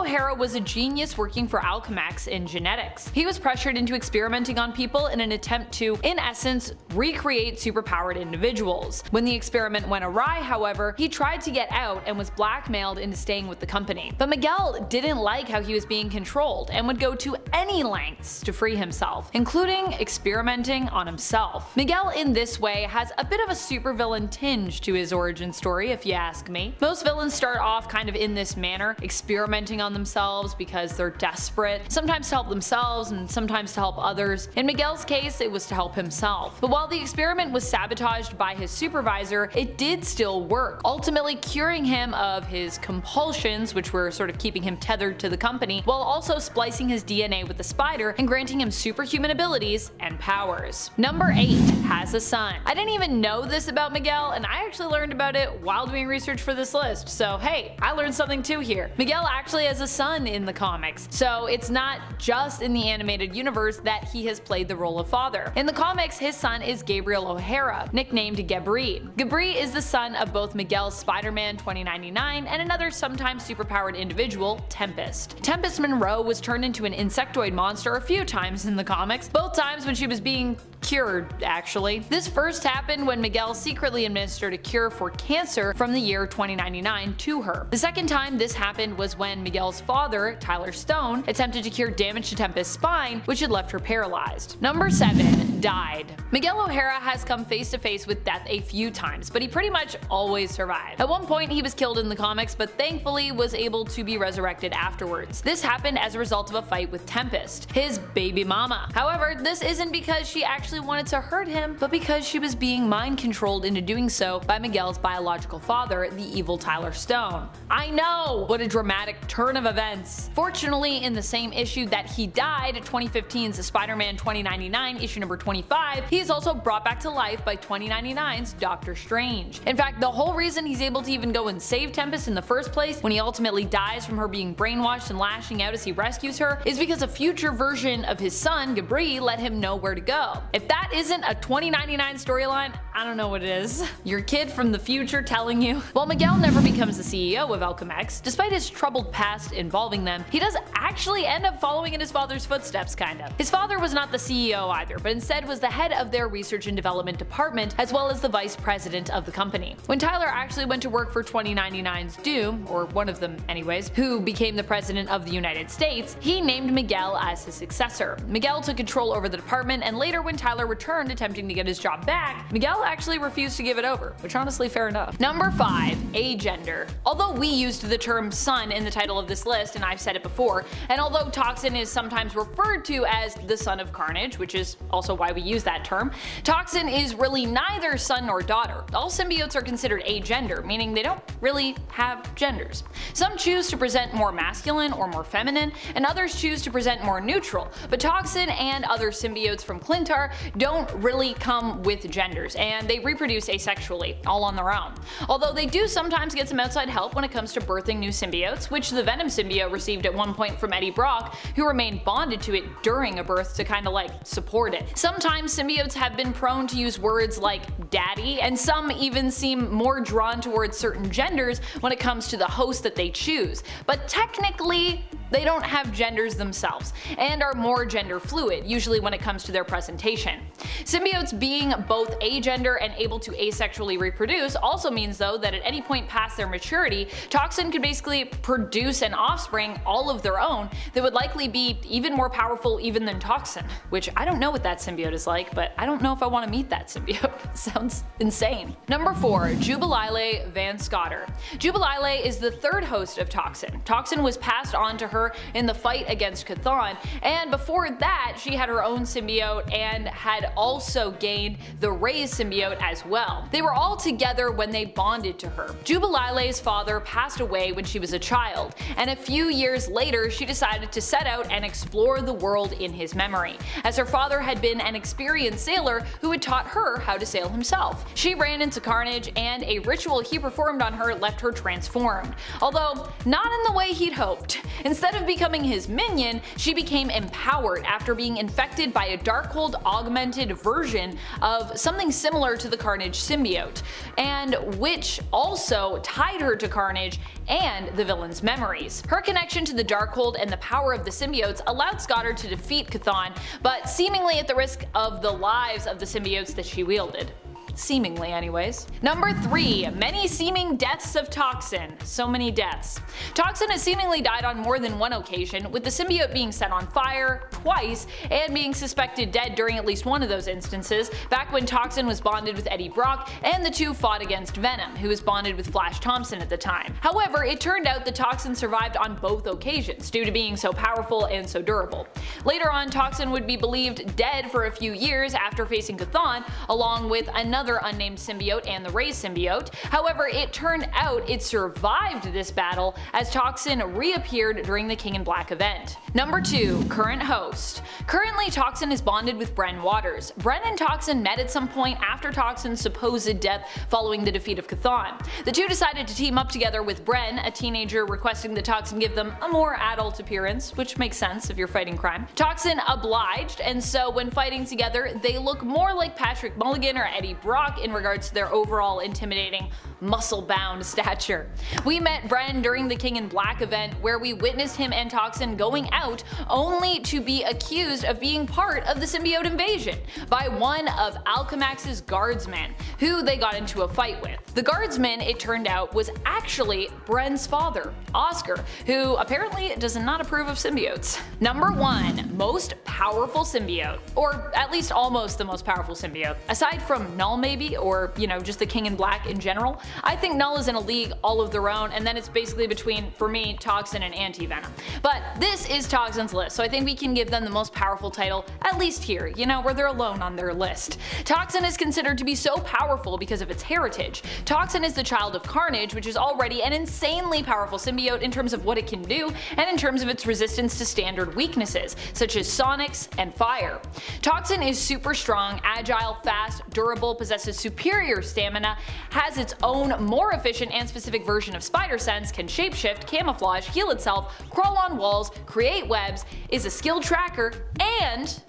O'Hara was a genius working for Alchemax in genetics. He was pressured into experimenting on people in an attempt to, in essence, recreate superpowered individuals. When the experiment went awry, however, he tried to get out and was blackmailed into staying with the company. But Miguel didn't like how he was being controlled and would go to any lengths to free himself, including experimenting on himself. Miguel in this way has a bit of a supervillain tinge to his origin story, if you ask me. Most villains start off kind of in this manner, experimenting on themselves because they're desperate, sometimes to help themselves and sometimes to help others. In Miguel's case, it was to help himself. But while the experiment was sabotaged by his supervisor, it did still work, ultimately curing him of his compulsions, which were sort of keeping him tethered to the company, while also splicing his DNA with the spider and granting him superhuman abilities and powers. Number 8, has a son. I didn't even know this about Miguel, and I actually learned about it while doing research for this list, so hey, I learned something too here. Miguel actually has a son in the comics, so it's not just in the animated universe that he has played the role of father. In the comics, his son is Gabriel O'Hara, nicknamed Gabri. Gabri is the son of both Miguel's Spider-Man 2099 and another sometimes superpowered individual, Tempest. Tempest Monroe was turned into an insectoid monster a few times in the comics, both times when she was being cured, actually. This first happened when Miguel secretly administered a cure for cancer from the year 2099 to her. The second time this happened was when Miguel's father, Tyler Stone, attempted to cure damage to Tempest's spine, which had left her paralyzed. Number 7. Died. Miguel O'Hara has come face to face with death a few times, but he pretty much always survived. At one point he was killed in the comics, but thankfully was able to be resurrected afterwards. This happened as a result of a fight with Tempest, his baby mama. However, this isn't because she actually wanted to hurt him, but because she was being mind controlled into doing so by Miguel's biological father, the evil Tyler Stone. I know! What a dramatic turn of events. Fortunately, in the same issue that he died, 2015's Spider-Man 2099, issue number 25, he is also brought back to life by 2099's Doctor Strange. In fact, the whole reason he's able to even go and save Tempest in the first place, when he ultimately dies from her being brainwashed and lashing out as he rescues her, is because a future version of his son, Gabri, let him know where to go. If that isn't a 2099 storyline, I don't know what it is. Your kid from the future telling you. While Miguel never becomes the CEO of Alchemex, despite his troubled past involving them, he does actually end up following in his father's footsteps, kinda. His father was not the CEO either, but instead was the head of their research and development department, as well as the vice president of the company. When Tyler actually went to work for 2099's Doom, or one of them anyways, who became the president of the United States, he named Miguel as his successor. Miguel took control over the department, and later when Tyler returned attempting to get his job back, Miguel actually refused to give it over, which honestly fair enough. Number 5. Agender. Although we used the term son in the title of this list, and I've said it before, and although Toxin is sometimes referred to as the son of Carnage, which is also why we use that term, Toxin is really neither son nor daughter. All symbiotes are considered agender, meaning they don't really have genders. Some choose to present more masculine or more feminine, and others choose to present more neutral, but Toxin and other symbiotes from Clintar don't really come with genders, and they reproduce asexually, all on their own. Although they do sometimes get some outside help when it comes to birthing new symbiotes, which the Venom symbiote received at one point from Eddie Brock, who remained bonded to it during a birth to kinda like support it. Sometimes symbiotes have been prone to use words like daddy, and some even seem more drawn towards certain genders when it comes to the host that they choose. But technically, they don't have genders themselves, and are more gender fluid, usually when it comes to their presentation. Symbiotes being both agender and able to asexually reproduce also means though that at any point past their maturity, Toxin could basically produce an offspring all of their own that would likely be even more powerful even than Toxin, which I don't know what that symbiote is like, but I don't know if I want to meet that symbiote. Sounds insane. Number 4. Jubilile Van Scotter. Jubilile is the third host of Toxin. Toxin was passed on to her in the fight against Chthon, and before that she had her own symbiote and had also gained the Ray's symbiote as well. They were all together when they bonded to her. Jubilile's father passed away when she was a child, and a few years later she decided to set out and explore the world in his memory, as her father had been an experienced sailor who had taught her how to sail himself. She ran into Carnage, and a ritual he performed on her left her transformed, although not in the way he'd hoped. Instead of becoming his minion, she became empowered after being infected by a Darkhold augmented version of something similar to the Carnage symbiote, and which also tied her to Carnage and the villain's memories. Her connection to the Darkhold and the power of the symbiotes allowed Scotter to defeat Chthon, but seemingly at the risk of the lives of the symbiotes that she wielded. Seemingly anyways. Number 3. Many seeming deaths of Toxin. So many deaths. Toxin has seemingly died on more than one occasion, with the symbiote being set on fire twice and being suspected dead during at least one of those instances, back when Toxin was bonded with Eddie Brock and the two fought against Venom, who was bonded with Flash Thompson at the time. However, it turned out that Toxin survived on both occasions due to being so powerful and so durable. Later on, Toxin would be believed dead for a few years after facing Chthon, along with another another unnamed symbiote and the Ray symbiote. However, it turned out it survived this battle as Toxin reappeared during the King in Black event. Number 2. Current host. Currently, Toxin is bonded with Bren Waters. Bren and Toxin met at some point after Toxin's supposed death following the defeat of Chthon. The two decided to team up together with Bren, a teenager requesting that Toxin give them a more adult appearance, which makes sense if you're fighting crime. Toxin obliged, and so when fighting together, they look more like Patrick Mulligan or Eddie Brock in regards to their overall intimidating, muscle-bound stature. We met Bren during the King in Black event, where we witnessed him and Toxin going out only to be accused of being part of the symbiote invasion by one of Alchemax's guardsmen, who they got into a fight with. The guardsman, it turned out, was actually Bren's father, Oscar, who apparently does not approve of symbiotes. Number 1. Most powerful symbiote, or at least almost the most powerful symbiote. Aside from Null maybe, or just the King in Black in general, I think Null is in a league all of their own, and then it's basically between, for me, Toxin and Anti-Venom. But this is Toxin's list, so I think we can give them the most powerful title, at least here, where they're alone on their list. Toxin is considered to be so powerful because of its heritage. Toxin is the child of Carnage, which is already an insanely powerful symbiote in terms of what it can do, and in terms of its resistance to standard weaknesses, such as sonics and fire. Toxin is super strong, agile, fast, durable, possesses superior stamina, has its own more efficient and specific version of spider sense, can shapeshift, camouflage, heal itself, crawl on walls, create webs, is a skill tracker, and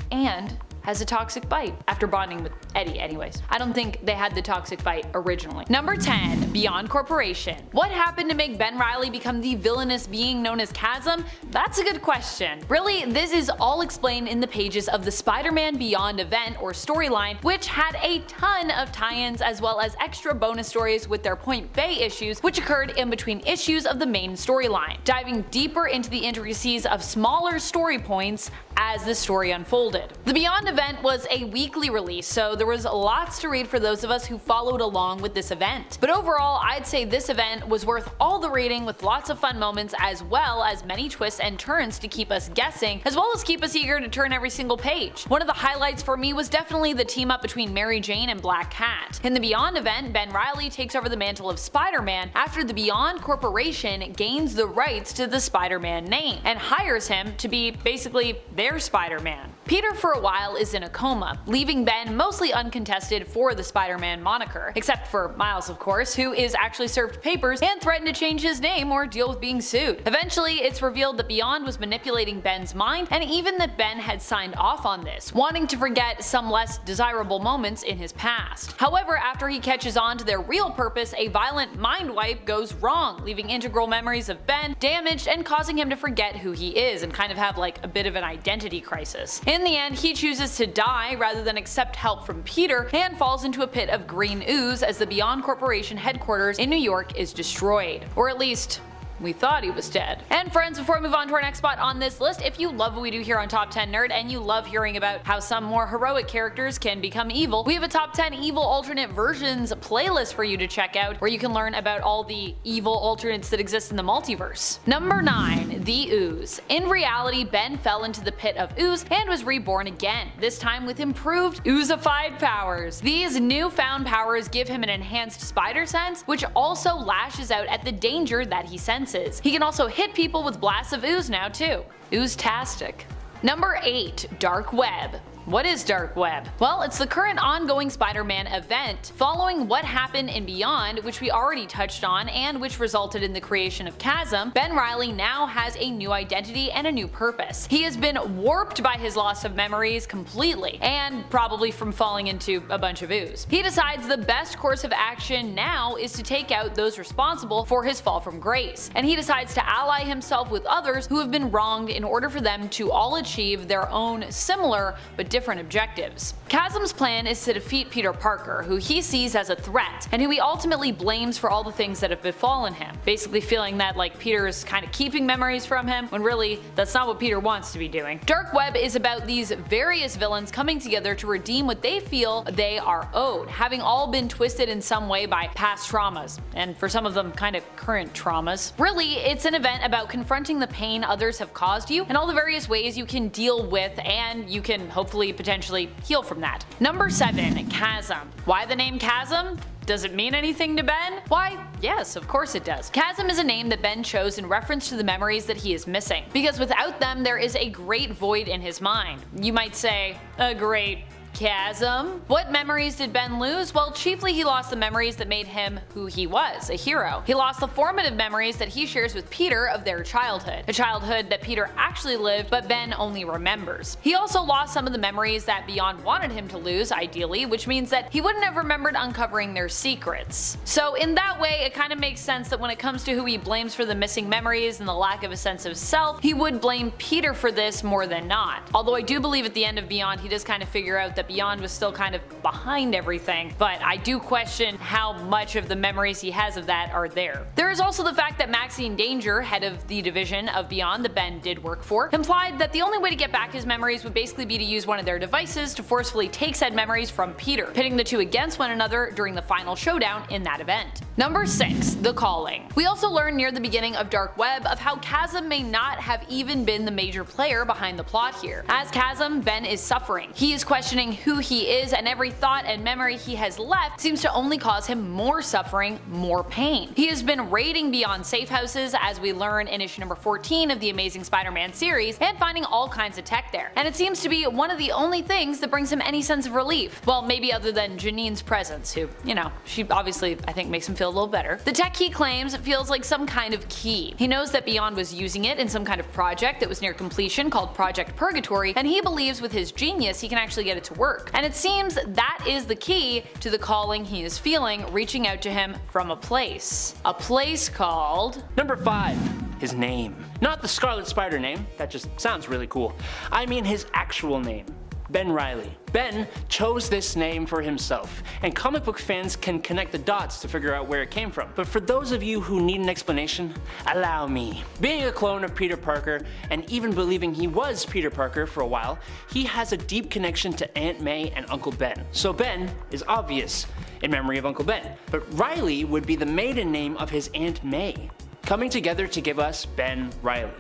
has a toxic bite. After bonding with Eddie anyways. I don't think they had the toxic bite originally. Number 10. Beyond Corporation. What happened to make Ben Reilly become the villainous being known as Chasm? That's a good question. Really, this is all explained in the pages of the Spider-Man Beyond event or storyline, which had a ton of tie-ins as well as extra bonus stories with their Point Bay issues, which occurred in between issues of the main storyline, diving deeper into the intricacies of smaller story points as the story unfolded. The Beyond event was a weekly release, so there was lots to read for those of us who followed along with this event. But overall, I'd say this event was worth all the reading, with lots of fun moments as well as many twists and turns to keep us guessing, as well as keep us eager to turn every single page. One of the highlights for me was definitely the team up between Mary Jane and Black Cat. In the Beyond event, Ben Reilly takes over the mantle of Spider-Man after the Beyond Corporation gains the rights to the Spider-Man name and hires him to be basically their Spider-Man. Peter for a while is in a coma, leaving Ben mostly uncontested for the Spider-Man moniker, except for Miles of course, who is actually served papers and threatened to change his name or deal with being sued. Eventually, it's revealed that Beyond was manipulating Ben's mind, and even that Ben had signed off on this, wanting to forget some less desirable moments in his past. However, after he catches on to their real purpose, a violent mind wipe goes wrong, leaving integral memories of Ben damaged and causing him to forget who he is and kind of have like a bit of an identity crisis. In the end, he chooses to die rather than accept help from Peter and falls into a pit of green ooze as the Beyond Corporation headquarters in New York is destroyed. Or at least, we thought he was dead. And friends, before we move on to our next spot on this list, if you love what we do here on Top 10 Nerd and you love hearing about how some more heroic characters can become evil, we have a Top 10 Evil Alternate Versions playlist for you to check out, where you can learn about all the evil alternates that exist in the multiverse. Number 9. The Ooze. In reality, Ben fell into the pit of ooze and was reborn again, this time with improved oozified powers. These newfound powers give him an enhanced spider sense, which also lashes out at the danger that he senses. He can also hit people with blasts of ooze now too. Ooze-tastic. Number 8. Dark Web. What is Dark Web? Well, it's the current ongoing Spider-Man event, following what happened in Beyond, which we already touched on and which resulted in the creation of Chasm. Ben Reilly now has a new identity and a new purpose. He has been warped by his loss of memories completely, and probably from falling into a bunch of ooze. He decides the best course of action now is to take out those responsible for his fall from grace, and he decides to ally himself with others who have been wronged in order for them to all achieve their own similar but different objectives. Chasm's plan is to defeat Peter Parker, who he sees as a threat, and who he ultimately blames for all the things that have befallen him, basically feeling that Peter is kind of keeping memories from him, when really that's not what Peter wants to be doing. Dark Web is about these various villains coming together to redeem what they feel they are owed, having all been twisted in some way by past traumas, and for some of them kind of current traumas. Really, it's an event about confronting the pain others have caused you, and all the various ways you can deal with and you can hopefully actually potentially heal from that. Number 7. Chasm. Why the name Chasm? Does it mean anything to Ben? Why, yes, of course it does. Chasm is a name that Ben chose in reference to the memories that he is missing, because without them there is a great void in his mind. You might say, a great chasm? What memories did Ben lose? Well, chiefly he lost the memories that made him who he was, a hero. He lost the formative memories that he shares with Peter of their childhood, a childhood that Peter actually lived but Ben only remembers. He also lost some of the memories that Beyond wanted him to lose, ideally, which means that he wouldn't have remembered uncovering their secrets. So in that way, it kind of makes sense that when it comes to who he blames for the missing memories and the lack of a sense of self, he would blame Peter for this more than not. Although I do believe at the end of Beyond he does kind of figure out that Beyond was still kind of behind everything, but I do question how much of the memories he has of that are there. There is also the fact that Maxine Danger, head of the division of Beyond that Ben did work for, implied that the only way to get back his memories would basically be to use one of their devices to forcefully take said memories from Peter, pitting the two against one another during the final showdown in that event. Number 6. The Calling. We also learn near the beginning of Dark Web of how Chasm may not have even been the major player behind the plot here. As Chasm, Ben is suffering. He is questioning who he is, and every thought and memory he has left seems to only cause him more suffering, more pain. He has been raiding Beyond safe houses, as we learn in issue number 14 of the Amazing Spider-Man series, and finding all kinds of tech there. And it seems to be one of the only things that brings him any sense of relief. Well, maybe other than Janine's presence, who, you know, she obviously I think makes him feel a little better. The tech he claims feels like some kind of key. He knows that Beyond was using it in some kind of project that was near completion called Project Purgatory, and he believes with his genius he can actually get it to work. And it seems that is the key to the calling he is feeling, reaching out to him from a place. A place called... Number 5. His name. Not the Scarlet Spider name, that just sounds really cool. I mean his actual name. Ben Reilly. Ben chose this name for himself, and comic book fans can connect the dots to figure out where it came from. But for those of you who need an explanation, allow me. Being a clone of Peter Parker, and even believing he was Peter Parker for a while, he has a deep connection to Aunt May and Uncle Ben. So Ben is obvious, in memory of Uncle Ben. But Reilly would be the maiden name of his Aunt May, coming together to give us Ben Reilly.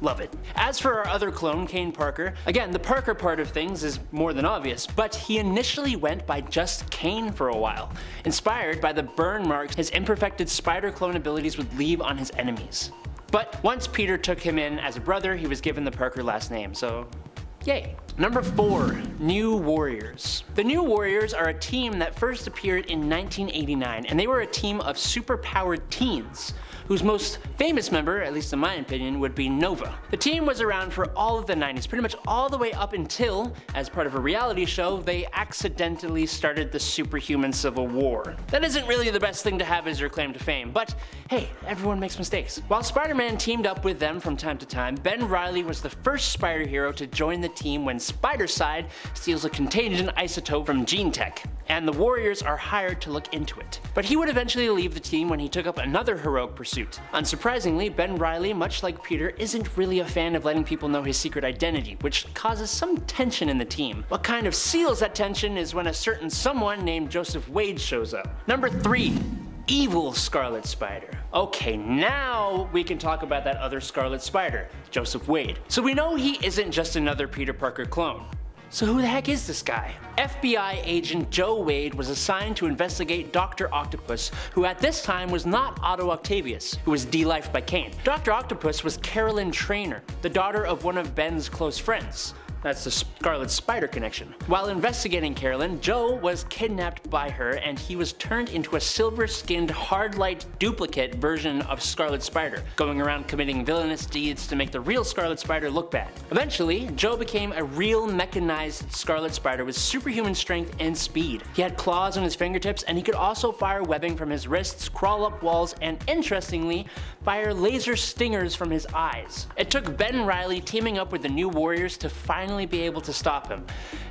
Love it. As for our other clone, Kane Parker, again, the Parker part of things is more than obvious, but he initially went by just Kane for a while, inspired by the burn marks his imperfected spider clone abilities would leave on his enemies. But once Peter took him in as a brother, he was given the Parker last name, so yay. Number 4. New Warriors. The New Warriors are a team that first appeared in 1989, and they were a team of super-powered teens, whose most famous member, at least in my opinion, would be Nova. The team was around for all of the 90s, pretty much all the way up until, as part of a reality show, they accidentally started the superhuman civil war. That isn't really the best thing to have as your claim to fame, but hey, everyone makes mistakes. While Spider-Man teamed up with them from time to time, Ben Reilly was the first Spider hero to join the team when Spider-Side steals a contagion isotope from Gene Tech, and the Warriors are hired to look into it. But he would eventually leave the team when he took up another heroic pursuit. Unsurprisingly, Ben Reilly, much like Peter, isn't really a fan of letting people know his secret identity, which causes some tension in the team. What kind of seals that tension is when a certain someone named Joseph Wade shows up. Number 3. Evil Scarlet Spider. Okay, now we can talk about that other Scarlet Spider, Joseph Wade. So we know he isn't just another Peter Parker clone. So who the heck is this guy? FBI agent Joe Wade was assigned to investigate Dr. Octopus, who at this time was not Otto Octavius, who was de-lifed by Kane. Dr. Octopus was Carolyn Traynor, the daughter of one of Ben's close friends. That's the Scarlet Spider connection. While investigating Carolyn, Joe was kidnapped by her and he was turned into a silver-skinned, hard-light duplicate version of Scarlet Spider, going around committing villainous deeds to make the real Scarlet Spider look bad. Eventually, Joe became a real mechanized Scarlet Spider with superhuman strength and speed. He had claws on his fingertips and he could also fire webbing from his wrists, crawl up walls, and interestingly, fire laser stingers from his eyes. It took Ben Reilly teaming up with the New Warriors to finally be able to stop him,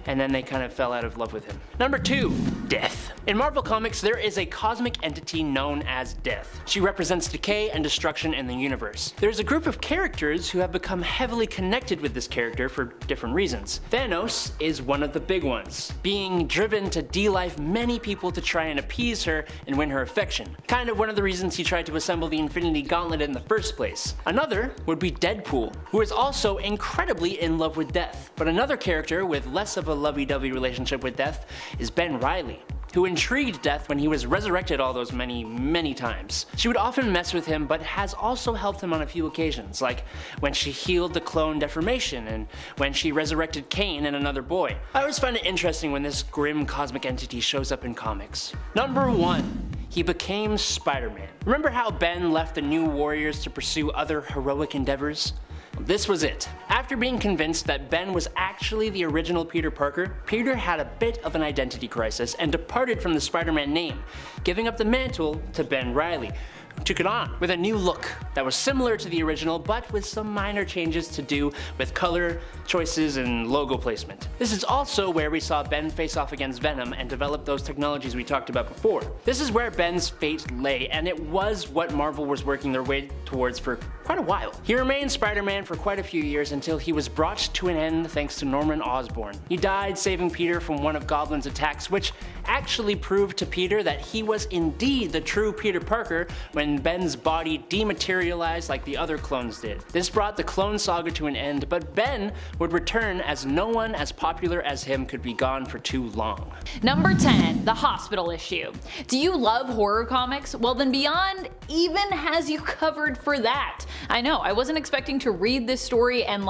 and then they kind of fell out of love with him. Number 2. Death. In Marvel Comics, there is a cosmic entity known as Death. She represents decay and destruction in the universe. There's a group of characters who have become heavily connected with this character for different reasons. Thanos is one of the big ones, being driven to de-life many people to try and appease her and win her affection. Kind of one of the reasons he tried to assemble the Infinity Gauntlet in the first place. Another would be Deadpool, who is also incredibly in love with Death. But another character with less of a lovey-dovey relationship with Death is Ben Reilly, who intrigued Death when he was resurrected all those many times. She would often mess with him, but has also helped him on a few occasions, like when she healed the clone deformation and when she resurrected Kane and another boy. I always find it interesting when this grim cosmic entity shows up in comics. Number 1. He became Spider-Man. Remember how Ben left the New Warriors to pursue other heroic endeavors? This was it. After being convinced that Ben was actually the original Peter Parker, Peter had a bit of an identity crisis and departed from the Spider-Man name, giving up the mantle to Ben Reilly, who took it on with a new look that was similar to the original but with some minor changes to do with color choices and logo placement. This is also where we saw Ben face off against Venom and develop those technologies we talked about before. This is where Ben's fate lay, and it was what Marvel was working their way towards for quite a while. He remained Spider-Man for quite a few years until he was brought to an end thanks to Norman Osborn. He died saving Peter from one of Goblin's attacks, which actually proved to Peter that he was indeed the true Peter Parker when Ben's body dematerialized like the other clones did. This brought the clone saga to an end, but Ben would return as no one as popular as him could be gone for too long. Number 10. The hospital issue. Do you love horror comics? Well then Beyond even has you covered for that. I know, I wasn't expecting to read this story and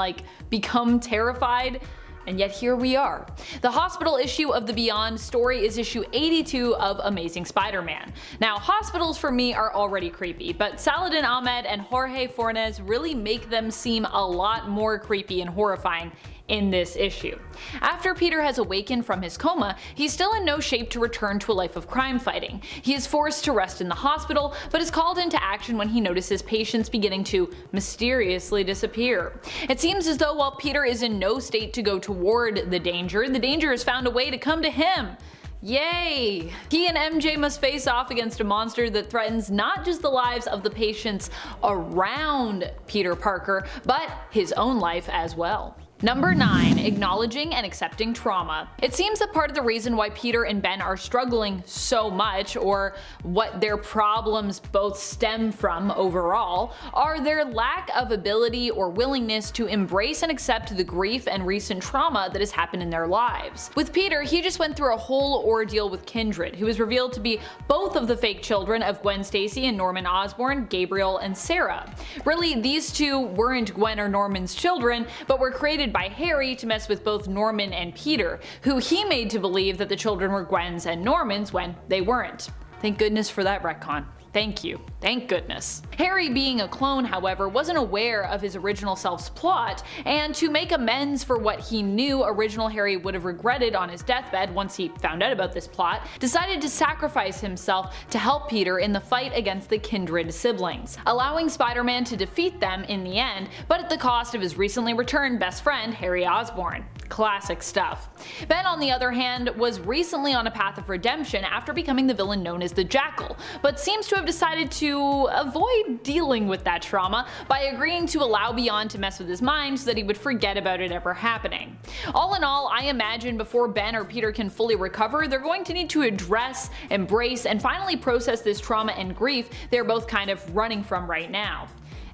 become terrified. And yet here we are. The hospital issue of the Beyond story is issue 82 of Amazing Spider-Man. Now, hospitals for me are already creepy, but Saladin Ahmed and Jorge Fornes really make them seem a lot more creepy and horrifying in this issue. After Peter has awakened from his coma, he's still in no shape to return to a life of crime fighting. He is forced to rest in the hospital, but is called into action when he notices patients beginning to mysteriously disappear. It seems as though while Peter is in no state to go toward the danger has found a way to come to him. Yay! He and MJ must face off against a monster that threatens not just the lives of the patients around Peter Parker, but his own life as well. Number 9. Acknowledging and accepting trauma. It seems that part of the reason why Peter and Ben are struggling so much, or what their problems both stem from overall, are their lack of ability or willingness to embrace and accept the grief and recent trauma that has happened in their lives. With Peter, he just went through a whole ordeal with Kindred, who was revealed to be both of the fake children of Gwen Stacy and Norman Osborn, Gabriel and Sarah. Really, these two weren't Gwen or Norman's children, but were created by Harry to mess with both Norman and Peter, who he made to believe that the children were Gwen's and Norman's when they weren't. Thank goodness for that retcon. Thank you. Thank goodness. Harry, being a clone, however, wasn't aware of his original self's plot, and to make amends for what he knew original Harry would have regretted on his deathbed once he found out about this plot, decided to sacrifice himself to help Peter in the fight against the Kindred siblings, allowing Spider-Man to defeat them in the end, but at the cost of his recently returned best friend, Harry Osborn. Classic stuff. Ben, on the other hand, was recently on a path of redemption after becoming the villain known as the Jackal, but seems to have decided to avoid dealing with that trauma by agreeing to allow Beyond to mess with his mind so that he would forget about it ever happening. All in all, I imagine before Ben or Peter can fully recover, they're going to need to address, embrace, and finally process this trauma and grief they're both kind of running from right now.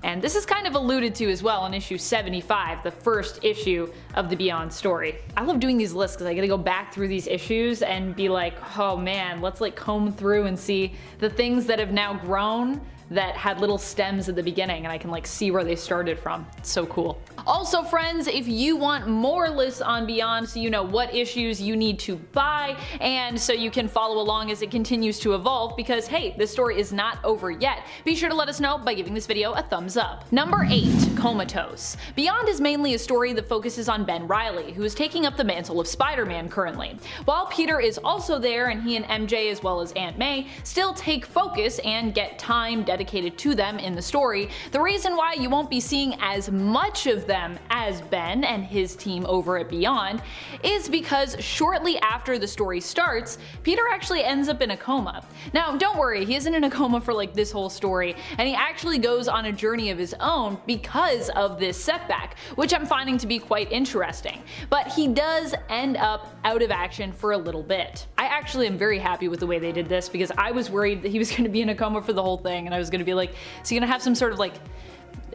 And this is kind of alluded to as well in issue 75, the first issue of the Beyond story. I love doing these lists because I get to go back through these issues and be like, oh man, let's comb through and see the things that have now grown that had little stems at the beginning, and I can see where they started from. It's so cool. Also friends, if you want more lists on Beyond so you know what issues you need to buy, and so you can follow along as it continues to evolve, because hey, this story is not over yet, be sure to let us know by giving this video a thumbs up. Number 8. Comatose. Beyond is mainly a story that focuses on Ben Reilly, who is taking up the mantle of Spider-Man currently. While Peter is also there, and he and MJ as well as Aunt May still take focus and get time dedicated dedicated to them in the story, the reason why you won't be seeing as much of them as Ben and his team over at Beyond is because shortly after the story starts, Peter actually ends up in a coma. Now don't worry, he isn't in a coma for like this whole story, and he actually goes on a journey of his own because of this setback, which I'm finding to be quite interesting. But he does end up out of action for a little bit. I actually am very happy with the way they did this because I was worried that he was going to be in a coma for the whole thing, and I was going to be like, is he going to have some sort of like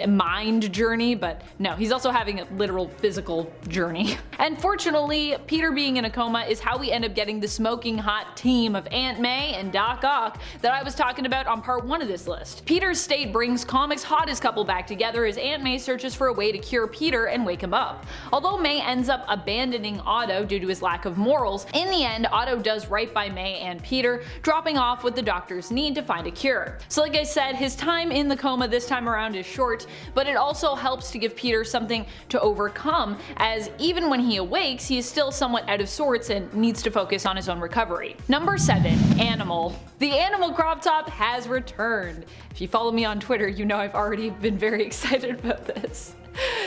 mind journey? But no, he's also having a literal physical journey. And fortunately, Peter being in a coma is how we end up getting the smoking hot team of Aunt May and Doc Ock that I was talking about on part 1 of this list. Peter's state brings comics' hottest couple back together as Aunt May searches for a way to cure Peter and wake him up. Although May ends up abandoning Otto due to his lack of morals, in the end Otto does right by May and Peter, dropping off what the doctors need to find a cure. So like I said, his time in the coma this time around is short, but it also helps to give Peter something to overcome, as even when he awakes, he is still somewhat out of sorts and needs to focus on his own recovery. Number 7. Animal. The animal crop top has returned. If you follow me on Twitter, you know I've already been very excited about this.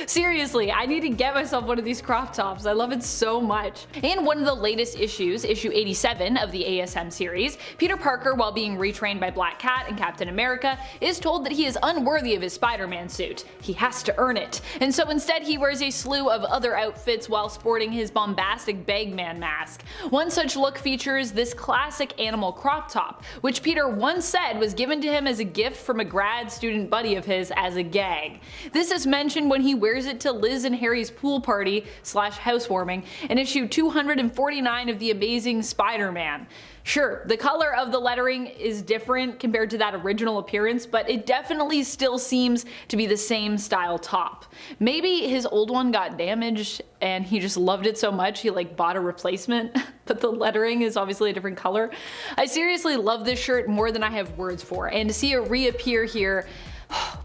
Seriously, I need to get myself one of these crop tops. I love it so much. In one of the latest issues, issue 87 of the ASM series, Peter Parker, while being retrained by Black Cat and Captain America, is told that he is unworthy of his Spider-Man suit. He has to earn it. And so instead he wears a slew of other outfits while sporting his bombastic Bagman mask. One such look features this classic animal crop top, which Peter once said was given to him as a gift from a grad student buddy of his as a gag. This is mentioned when he wears it to Liz and Harry's pool party / housewarming in issue 249 of The Amazing Spider-Man. Sure, the color of the lettering is different compared to that original appearance, but it definitely still seems to be the same style top. Maybe his old one got damaged and he just loved it so much he like bought a replacement, but the lettering is obviously a different color. I seriously love this shirt more than I have words for, and to see it reappear here,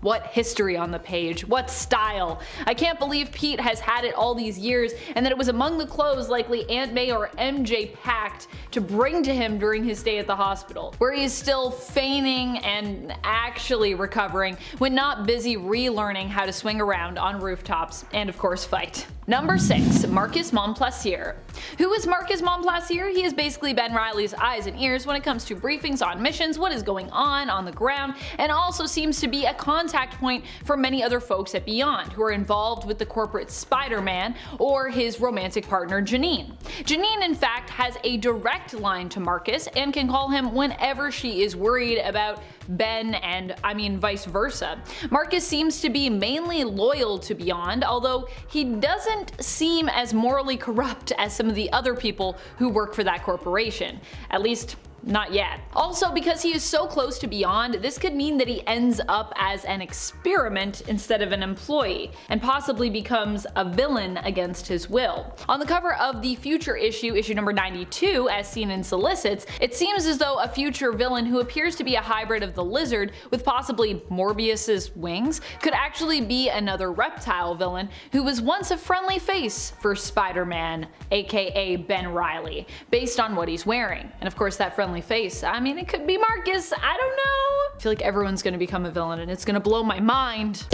what history on the page, what style. I can't believe Pete has had it all these years and that it was among the clothes likely Aunt May or MJ packed to bring to him during his stay at the hospital, where he is still feigning and actually recovering when not busy relearning how to swing around on rooftops and of course fight. Number 6. Marcus Montplaisir. Who is Marcus Montplaisir? He is basically Ben Reilly's eyes and ears when it comes to briefings on missions, what is going on the ground, and also seems to be a contact point for many other folks at Beyond who are involved with the corporate Spider-Man or his romantic partner Janine. Janine in fact has a direct line to Marcus and can call him whenever she is worried about Ben, and I mean vice versa. Marcus seems to be mainly loyal to Beyond, although he doesn't seem as morally corrupt as some of the other people who work for that corporation. At least not yet. Also, because he is so close to Beyond, this could mean that he ends up as an experiment instead of an employee, and possibly becomes a villain against his will. On the cover of the future issue, issue number 92, as seen in solicits, it seems as though a future villain who appears to be a hybrid of the Lizard with possibly Morbius's wings could actually be another reptile villain who was once a friendly face for Spider-Man, aka Ben Reilly, based on what he's wearing. And of course that friendly face, I mean, it could be Marcus, I don't know. I feel like everyone's gonna become a villain and it's gonna blow my mind.